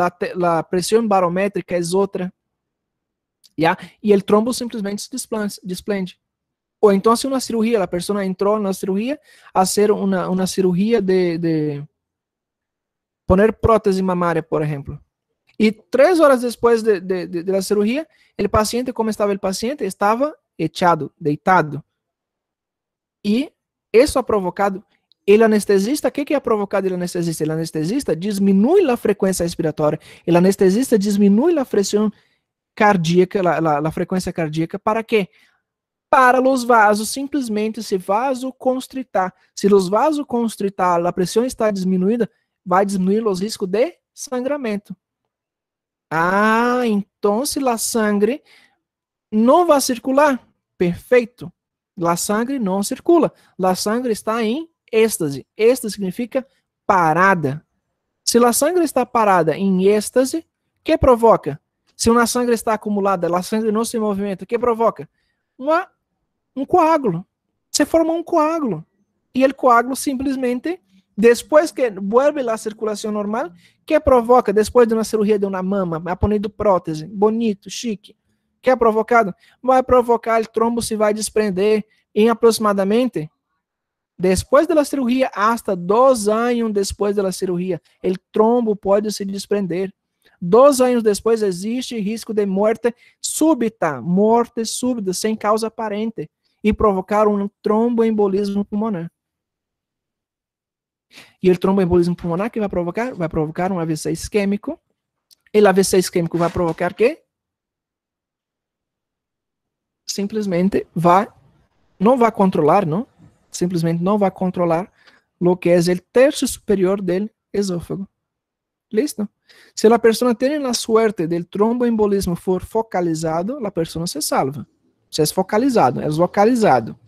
S1: a pressão barométrica é outra. Já? E o trombo simplesmente se desprende. Ou então, se uma cirurgia, a pessoa entrou na cirurgia a ser uma cirurgia de poner prótese mamária, por exemplo. E 3 horas depois da cirurgia, o paciente, como estava o paciente? Estava echado, deitado. E isso ha provocado. O anestesista, o que ha provocado o anestesista? O anestesista diminui a frequência respiratória, o anestesista diminui a pressão cardíaca, a frequência cardíaca, para quê? Para os vasos simplesmente se vasoconstritar. Se os vasoconstritar, a pressão está diminuída, vai diminuir os riscos de sangramento. Ah, então se a sangre não vai circular, perfeito. A sangre não circula. A sangre está em êxtase. Êxtase significa parada. Se a sangre está parada em êxtase, o que provoca? Se uma sangre está acumulada, a sangre não se movimenta, o que provoca? Um coágulo. Se forma um coágulo. E o coágulo simplesmente, depois que vuelve a circulação normal, que provoca, depois de uma cirurgia de uma mama, aponido prótese, bonito, chique, que é provocado? Vai provocar, o trombo se vai desprender em aproximadamente, depois da cirurgia, hasta 2 anos depois da cirurgia, o trombo pode se desprender. 2 anos depois existe risco de morte súbita, sem causa aparente, e provocar um tromboembolismo pulmonar. E o tromboembolismo pulmonar que vai provocar? Vai provocar um AVC isquêmico. E o AVC isquêmico vai provocar o quê? Simplesmente não vai controlar, não? Simplesmente não vai controlar o que é o terço superior do esôfago. Listo? Se a pessoa tem a suerte del tromboembolismo for focalizado, a pessoa se salva. Se é focalizado, é localizado,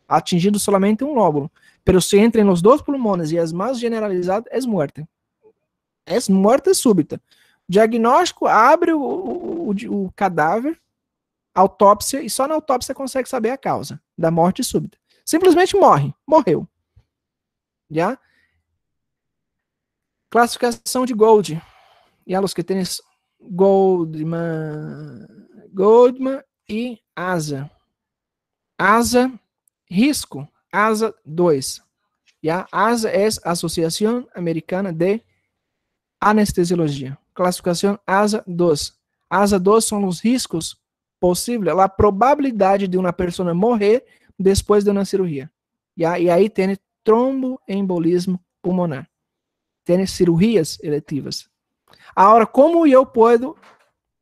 S1: atingindo somente um lóbulo. Pero se entra nos 2 pulmões e é mais generalizado, é morte. É morte súbita. Diagnóstico, abre o cadáver, autópsia, e só na autópsia consegue saber a causa da morte súbita. Simplesmente morreu. Já? Classificação de Gold. E a los que têm Goldman e ASA. ASA, risco. ASA 2. Já? ASA é a Associação Americana de Anestesiologia. Classificação ASA 2. ASA 2 são os riscos possíveis, a probabilidade de uma pessoa morrer depois de uma cirurgia. Já? E aí tem tromboembolismo pulmonar. Tem cirurgias eletivas. Agora, como eu posso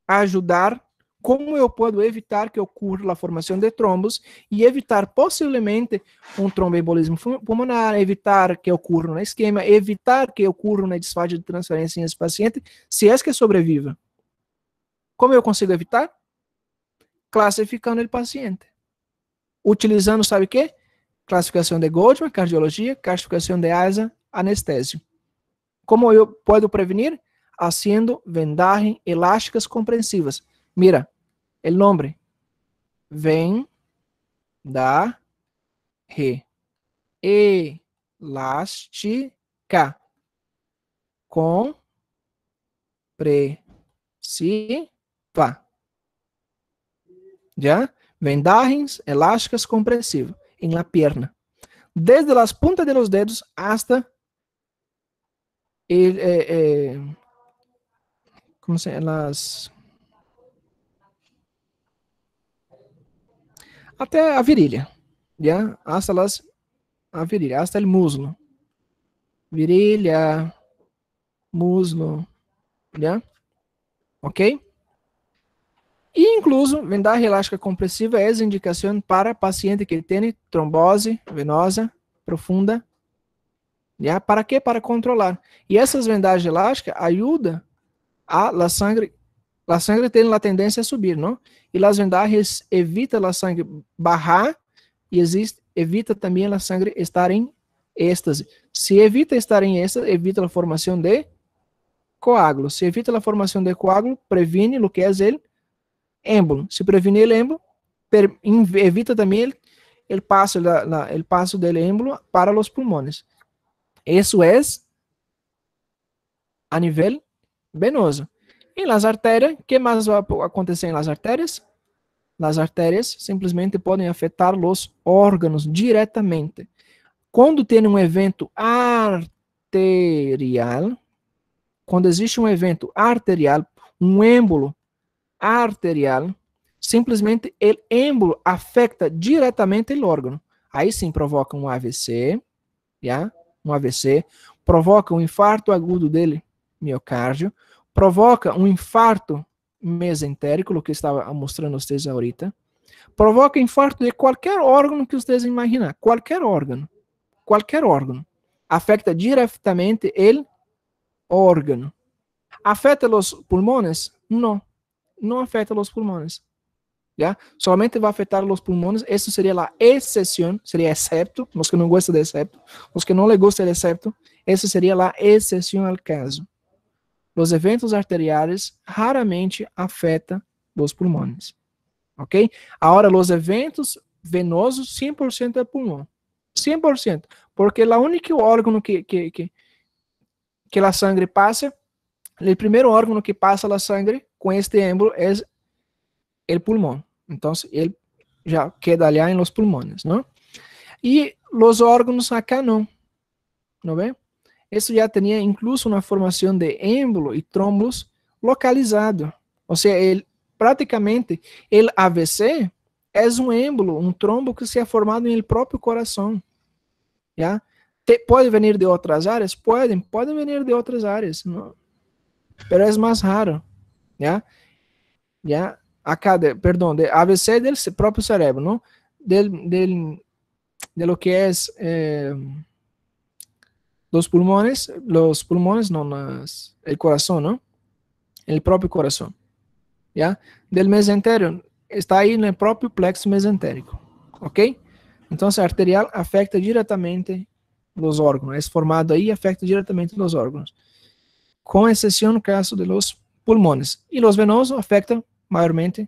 S1: ajudar, como eu posso evitar que ocorra a formação de trombos e evitar possivelmente um tromboembolismo pulmonar, evitar que ocorra um isquemia, evitar que ocorra uma disfagia de transferência nesse paciente, se é que sobreviva. Como eu consigo evitar? Classificando o paciente. Utilizando, sabe o quê? Classificação de Goldman, cardiologia, classificação de ASA, anestésio. Como eu posso prevenir? Haciendo vendaje elásticas comprensivas. Mira, el nombre. Vendaje elástica compresiva. ¿Ya? Vendajes elásticas comprensivas en la pierna. Desde las puntas de los dedos hasta ¿cómo se llama? até a virilha, ¿ya? A virilha, hasta el muslo. Virilha, muslo, ¿ya? Ok? E incluso, vendaje elástica compressiva é indicação para paciente que tem trombose venosa profunda. ¿Ya? ¿Para quê? Para controlar. E essas vendagens elásticas ajudam a sangre tem a tendência a subir, não? E as vendagens evitam a sangre bajar e evita também a sangre estar em êxtase. Se evita estar em êxtase, evita a formação de coágulo. Se evita a formação de coágulo, previne o que é o émbolo. Se prevenir o émbolo, evita também o passo do émbolo para os pulmões. Isso é a nível venoso. E nas artérias, o que mais vai acontecer nas artérias? As artérias simplesmente podem afetar os órgãos diretamente. Quando tem um evento arterial, quando existe um evento arterial, um êmbolo arterial, simplesmente o êmbolo afeta diretamente o órgão. Aí sim provoca um AVC, já? Um AVC, provoca um infarto agudo dele, miocárdio, provoca um infarto mesentérico, o que estava mostrando a vocês ahorita, provoca infarto de qualquer órgão que vocês imaginar, qualquer órgão, afeta diretamente o órgão. Afeta os pulmões? Não, não afeta os pulmões. ¿Ya? Solamente vai afetar os pulmões. Isso seria a exceção, seria excepto, os que não gostam de excepto, os que não le gusta de excepto, essa seria a exceção ao caso. Os eventos arteriais raramente afetam os pulmões, ok? Agora, os eventos venosos, 100% é pulmão, 100%, porque o único órgão que a sangue passa, o primeiro órgão que passa a sangue com este êmbolo é o pulmão. Então, ele já queda ali em los pulmões, não? E os órgãos acá não vê? Isso já tinha incluso uma formação de êmbolo e trombolos localizado. Ou seja, praticamente, o AVC é um êmbolo, um trombo que se é formado em el próprio coração. Já? Pode vir de outras áreas? Podem vir de outras áreas, não? Pero é mais raro. Já? Já? Perdão, de AVC del próprio cérebro, não? De lo que é los pulmones não, el coração, não? El próprio coração, já? Del mesentérico, está aí no próprio plexo mesentérico, ok? Então, a arterial afeta diretamente os órgãos, é formado aí, afeta diretamente os órgãos, com exceção no caso de los pulmões. E os venosos afetam maiormente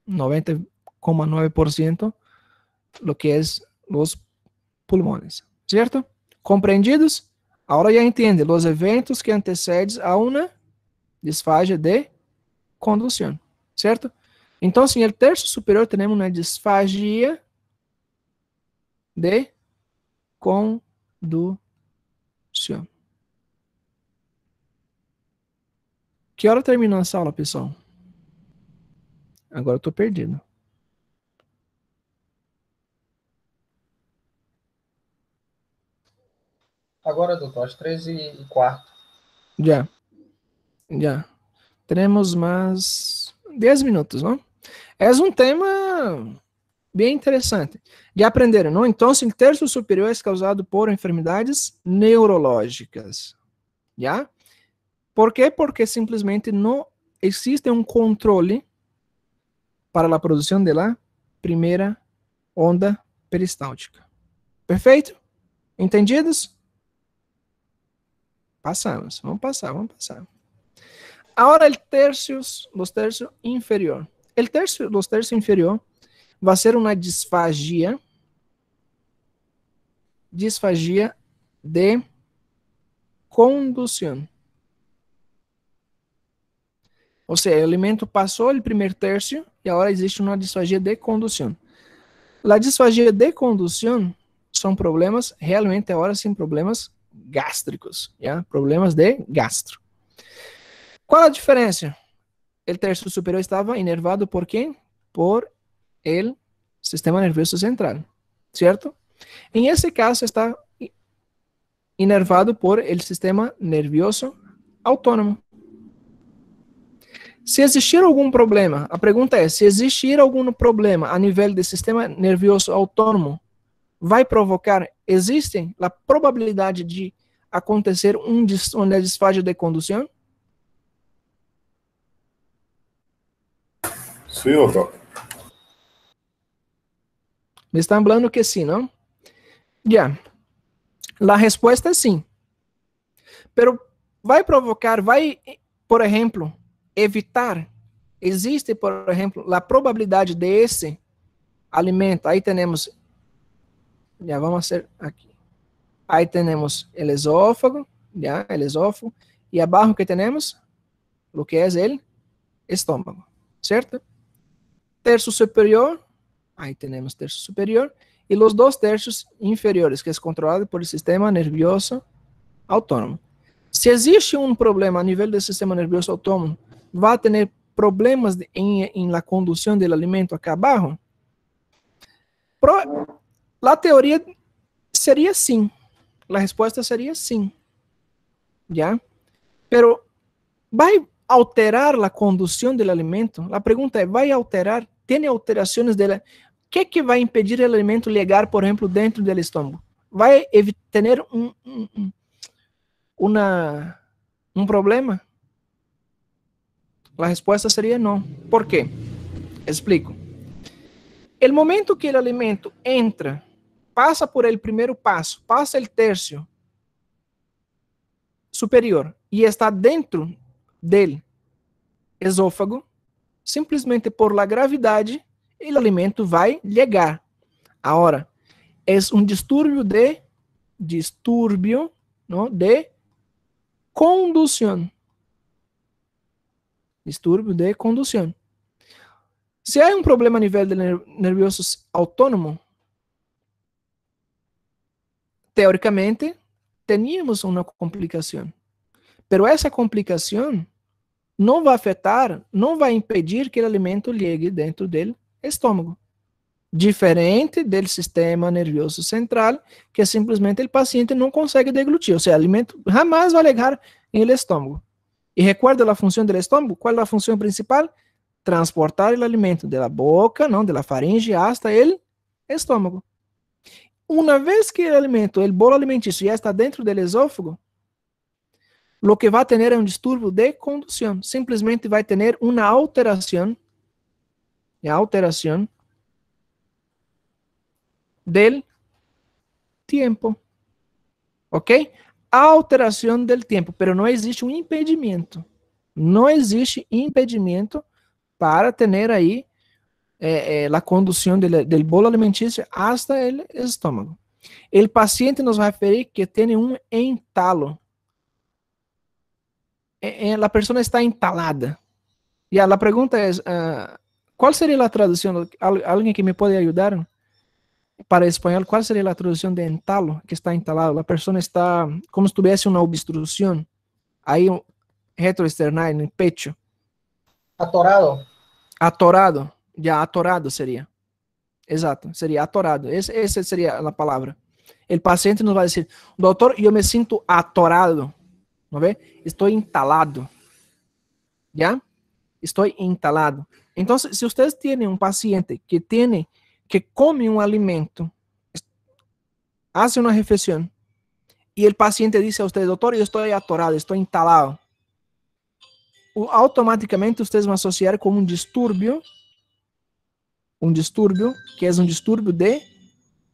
S1: 90,9% lo que é os pulmões, certo? Compreendidos? Agora já entende os eventos que antecedem a uma disfagia de condução, certo? Então, em el terço superior temos uma disfagia de condução. Que hora terminou essa aula, pessoal? Agora eu estou perdido.
S2: Agora, doutor, às 13h15.
S1: Já. Temos mais 10 minutos, não? É um tema bem interessante de aprender, não? Então, o terço superior é causado por enfermidades neurológicas, já? Por quê? Porque simplesmente não existe um controle para a produção da primeira onda peristáltica. Perfeito? Entendidos? Passamos. Vamos passar. Agora, os terços inferior. Os terços inferior vai ser uma disfagia de condução. Ou seja, o elemento passou o primeiro terço e agora existe uma disfagia de condução. A disfagia de condução são problemas, realmente agora sim, problemas gástricos, já? Problemas de gastro. Qual a diferença? O terço superior estava inervado por quem? Por el sistema nervioso central, ¿cierto? En ese caso está inervado por el sistema nervioso autónomo. Se existir algum problema, a pergunta é, se existir algum problema a nível do sistema nervioso autônomo, vai provocar, existe a probabilidade de acontecer uma desfase de condução?
S4: Sim, doutor.
S1: Me estão falando que sim, não? Já. A resposta é sim. Pero vai provocar, vai, por exemplo, evitar, existe, por exemplo, a probabilidade de esse alimento, aí temos, já vamos fazer aqui, aí temos o esófago, já, o esófago, e abaixo que temos, o que é o estômago, certo? Terço superior, aí temos terço superior, e os 2 terços inferiores, que é controlado por sistema nervioso autônomo. Se existe um problema a nível do sistema nervioso autônomo, vai ter problemas em la condução do alimento acá abaixo? A teoria seria sim. A resposta seria sim. Já? Pero vai alterar a condução do alimento? A pergunta é, vai alterar? Tem alterações dela? O que vai impedir o alimento chegar, por exemplo, dentro do estômago? Vai ter um problema? A resposta seria não. Por quê? Explico. O momento que o alimento entra, passa por el primeiro passo, passa o terço superior e está dentro do esôfago, simplesmente por la gravidade, o alimento vai chegar. Agora, é um distúrbio de condução. Distúrbio de condução. Se há um problema a nível nervioso autônomo, teoricamente, teríamos uma complicação. Pero essa complicação não vai afetar, não vai impedir que o alimento chegue dentro do estômago. Diferente do sistema nervioso central, que simplesmente o paciente não consegue deglutir. Ou seja, o alimento jamais vai chegar no estômago. E recuerda a função do estômago? Qual é a função principal? Transportar o alimento da boca, não, da faringe, hasta o estômago. Uma vez que o alimento, o bolo alimentício já está dentro do esôfago, o que vai ter é um distúrbio de condução. Simplesmente vai ter uma alteração del tempo. Ok? Alteração del tempo, pero não existe um impedimento. Não existe impedimento para ter aí a condução do bolo alimentício hasta o estômago. O paciente nos vai referir que tem um entalo. A pessoa está entalada. E a pergunta é, qual seria a tradução? Alguém que me pode ajudar? Para espanhol, qual seria a tradução de entalo, que está entalado? A pessoa está como se tivesse uma obstrução, aí retroesternal, no pecho.
S2: Atorado.
S1: Atorado, já atorado seria. Exato, seria atorado. Essa seria a palavra. O paciente nos vai dizer, doutor, eu me sinto atorado. ¿No ve? Estou entalado. ¿Ya? Estou entalado. Então, se vocês têm um paciente que come um alimento, hace uma refeição, e o paciente diz a vocês, doutor, eu estou atorado, estou entalado, automaticamente vocês vão associar com um distúrbio, que é um distúrbio de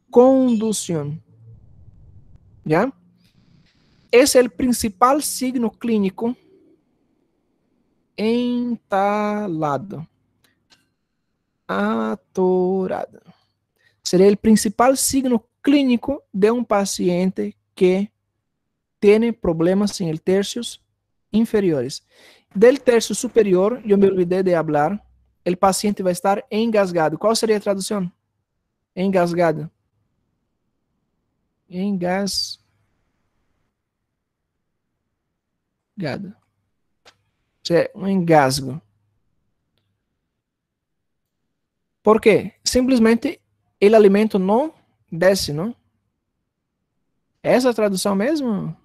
S1: condução. ¿Ya? Esse é o principal signo clínico. Entalado. Atorado. Seria o principal signo clínico de um paciente que tem problemas em terços inferiores. Del terço superior, eu me olvidei de falar, o paciente vai estar engasgado. Qual seria a tradução? Engasgado. Engasgado. É um engasgo. Por quê? simplesmente o alimento não desce, não? Essa é a tradução mesmo?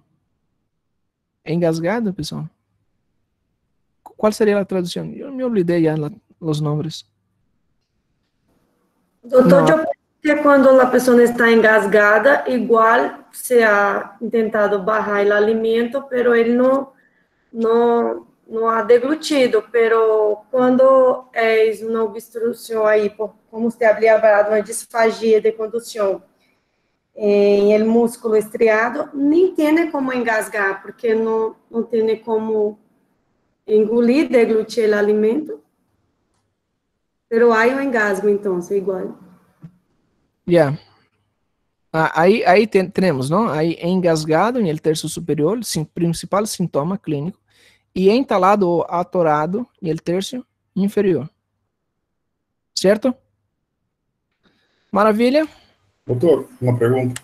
S1: Engasgado, pessoal? Qual seria a tradução? Eu me olvidei já os nomes.
S3: Doutor, eu penso que quando a pessoa está engasgada, igual se ha tentado barrar o alimento, pero ele não ha deglutido, pero quando é uma obstrução aí, como você havia falado, uma disfagia de condução em el músculo estriado, nem tem como engasgar, porque não tem como engolir, deglutir o alimento, pero há um engasgo, então, é igual.
S1: Yeah. Aí temos, não? Aí engasgado em el terço superior, principal sintoma clínico, e entalado ou atorado em el terço inferior. Certo? Maravilha?
S4: Doutor, uma pergunta.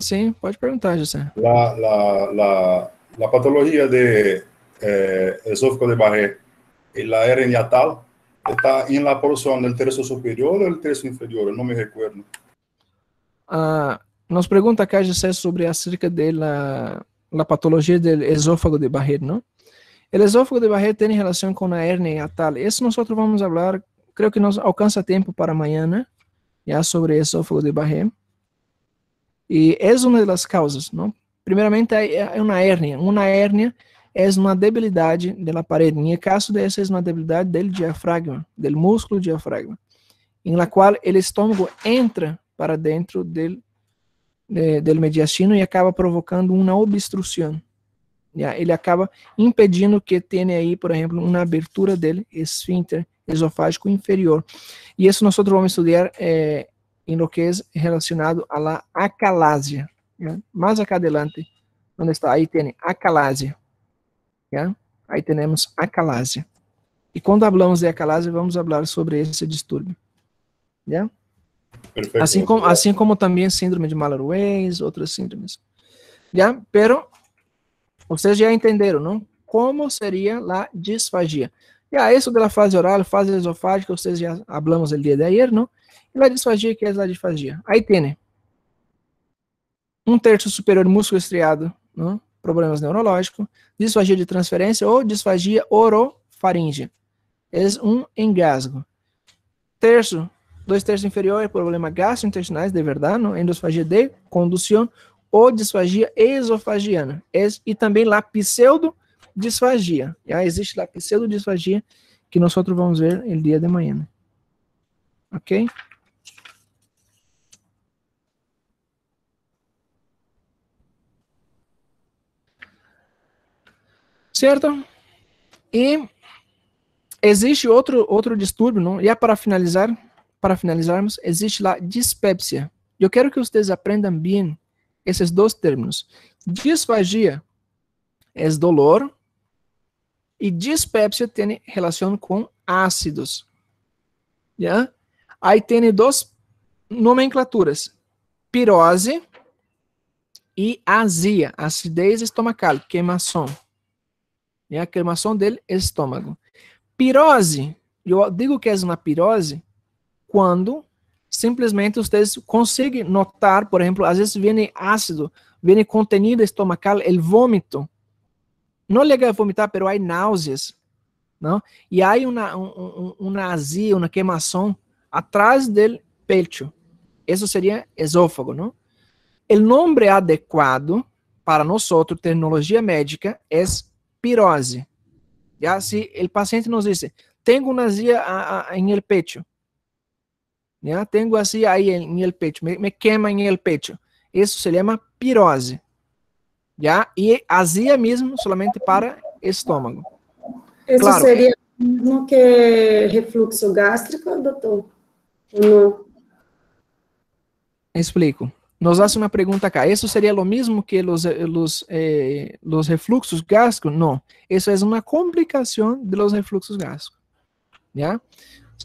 S1: Sim, pode perguntar, José.
S4: La patología de esófago de Barré y la hernia yatal está en la porción del tercio superior o del tercio inferior, no me recuerdo.
S1: Nos pergunta acá, José, sobre acerca de la patologia do esófago de Barré, não? O esófago de Barré tem relação com a hernia yatal. Isso nós vamos falar, creio que nos alcança tempo para amanhã, né? Já sobre esófago de Barré. E é uma das causas, não? Primeiramente, é uma hérnia. Uma hérnia é uma debilidade da parede. Em caso dessa, é uma debilidade do diafragma, do músculo diafragma, em la qual o estômago entra para dentro do mediastino e acaba provocando uma obstrução. Ele acaba impedindo que tenha aí, por exemplo, uma abertura do esfíncter esofágico inferior. E isso nós vamos estudar em lo que é relacionado a la acalásia. Mais acá adelante, onde está? Aí tem acalásia. Aí temos acalásia. E quando falamos de acalásia, vamos falar sobre esse distúrbio.
S4: Perfecto.
S1: Assim como também síndrome de Mallory-Weiss, outras síndromes. Pero vocês já entenderam, não? Como seria a disfagia? Isso da fase oral, fase esofágica, vocês já falamos o dia de ayer, não? E a disfagia, que é a disfagia? Aí tem um terço superior músculo estriado, não? Problemas neurológicos, disfagia de transferência ou disfagia orofaríngea. É um engasgo. Dois terços inferior, problema gastrointestinais, de verdade, não? Endosfagia de condução ou disfagia esofagiana. E também a pseudodisfagia. Existe a pseudodisfagia que nós vamos ver o dia de manhã. Né? Ok? Certo? E existe outro distúrbio, não? E para finalizarmos, existe a dispepsia. Eu quero que vocês aprendam bem esses dois termos. Disfagia é dolor e dispepsia tem relação com ácidos. Aí tem duas nomenclaturas: pirose e azia, acidez estomacal, queimação. Queimação do estômago. Pirose, eu digo que é uma pirose quando simplesmente vocês conseguem notar, por exemplo, às vezes vem ácido, vem contenido estomacal, o vômito. Não chega a vomitar, mas há náuseas, não? E há uma azia, uma queimação atrás do pecho. Isso seria esôfago, não? O nome adequado para nós, terminologia médica, é pirose. Se o paciente nos diz, tenho uma azia em el pecho, tenho azia aí em el pecho, me queima em el pecho, isso se chama pirose. E azia mesmo somente para estômago.
S3: Isso
S1: claro,
S3: seria o mesmo que refluxo gástrico, doutor? Ou não?
S1: Explico. Nos hace uma pergunta acá. ¿Eso sería lo mismo que los refluxos gástricos? No. Eso es una complicación de los refluxos gástricos. ¿Ya?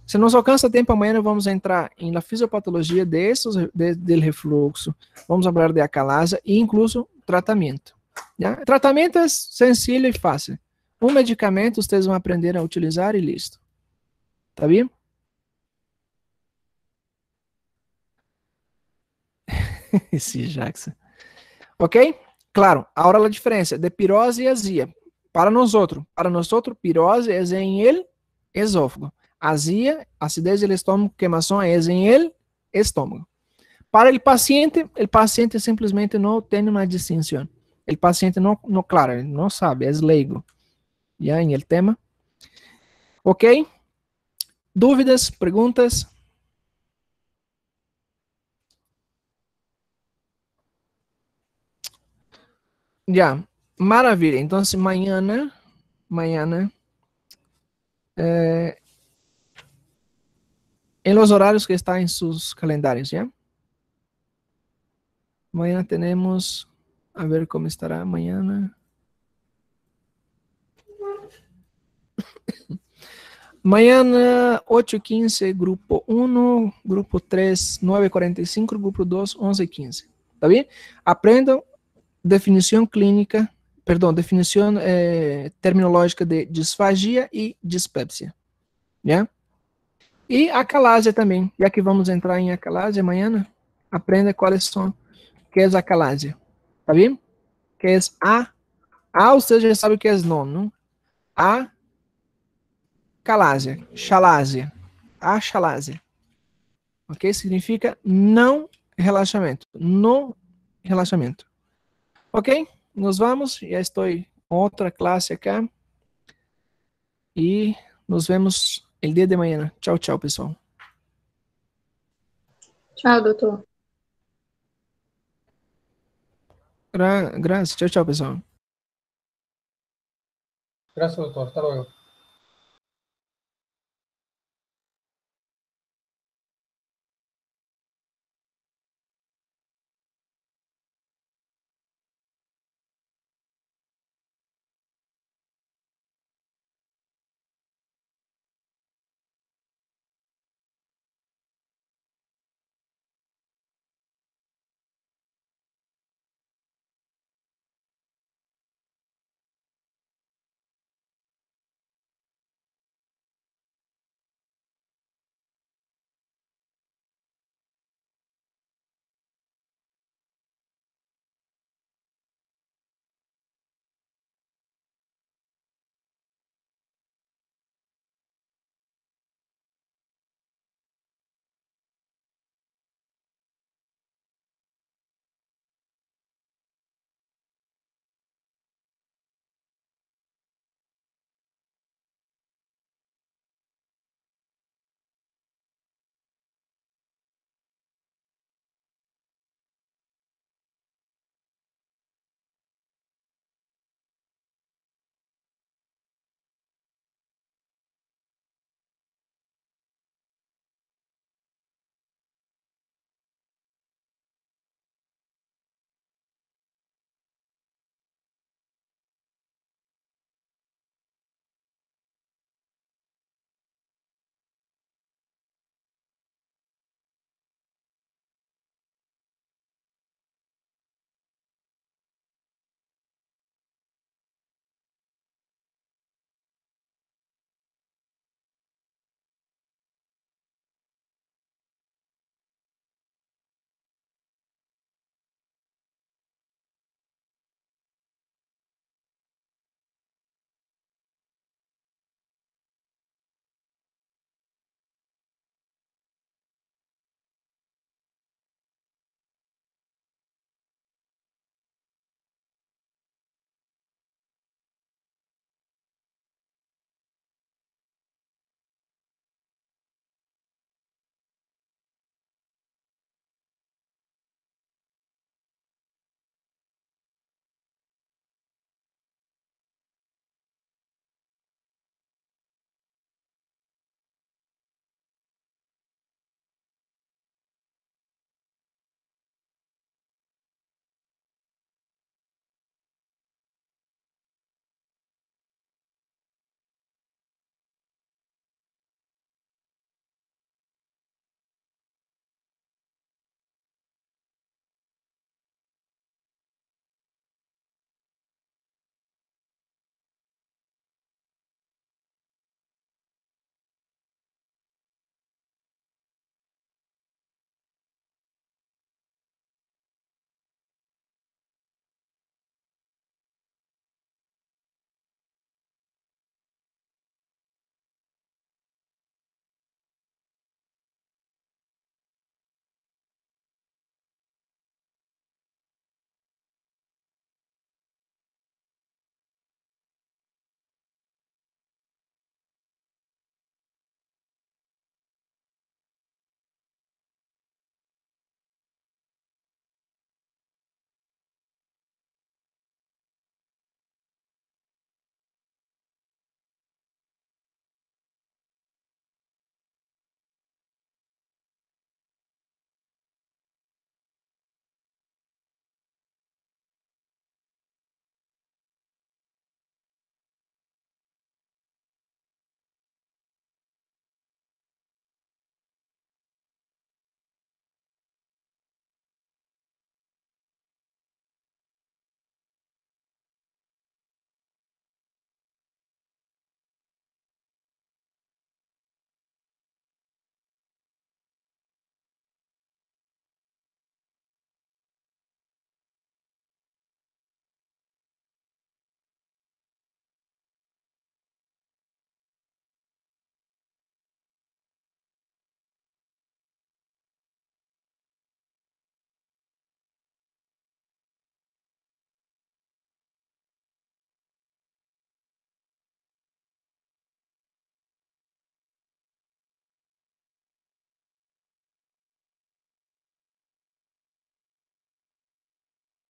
S1: Se nos alcança tempo, amanhã vamos entrar em la fisiopatologia del refluxo. Vamos falar de acalásia e incluso tratamento. ¿Ya? Tratamento é sencillo e fácil. Um medicamento vocês vão aprender a utilizar e listo. Tá bem? Sí, Jackson. Ok? Claro, ahora la diferencia de pirose y azia. Para nosotros, pirose es en el esófago. Azia, acidez del estómago, quemazón es en el estómago. Para el paciente simplesmente no tiene una distinción. El paciente no claro, ele não sabe, é leigo. Já em el tema. Ok? Dúvidas, perguntas? Já, maravilha. Então, mañana, em los horarios que está em seus calendários, já? Amanhã temos, a ver como estará amanhã. Mañana, 8:15, grupo 1, grupo 3, 9:45, grupo 2, 11:15. ¿Está bien? Aprendam definição clínica, definição terminológica de disfagia e dispepsia. ¿Ya? E acalásia também, já que vamos entrar em acalásia amanhã, aprenda quais são, que é a acalásia. ¿Está bien? Que é você já sabe o que é não? Chalásia. Achalásia. Ok? Significa não relaxamento. No relaxamento. Ok? Nos vamos. Já estou em outra classe acá. E nos vemos el dia de manhã. Tchau, tchau, pessoal.
S5: Tchau, doutor.
S1: Graças. Tchau, tchau, pessoal.
S2: Gracias, doctor. Hasta luego.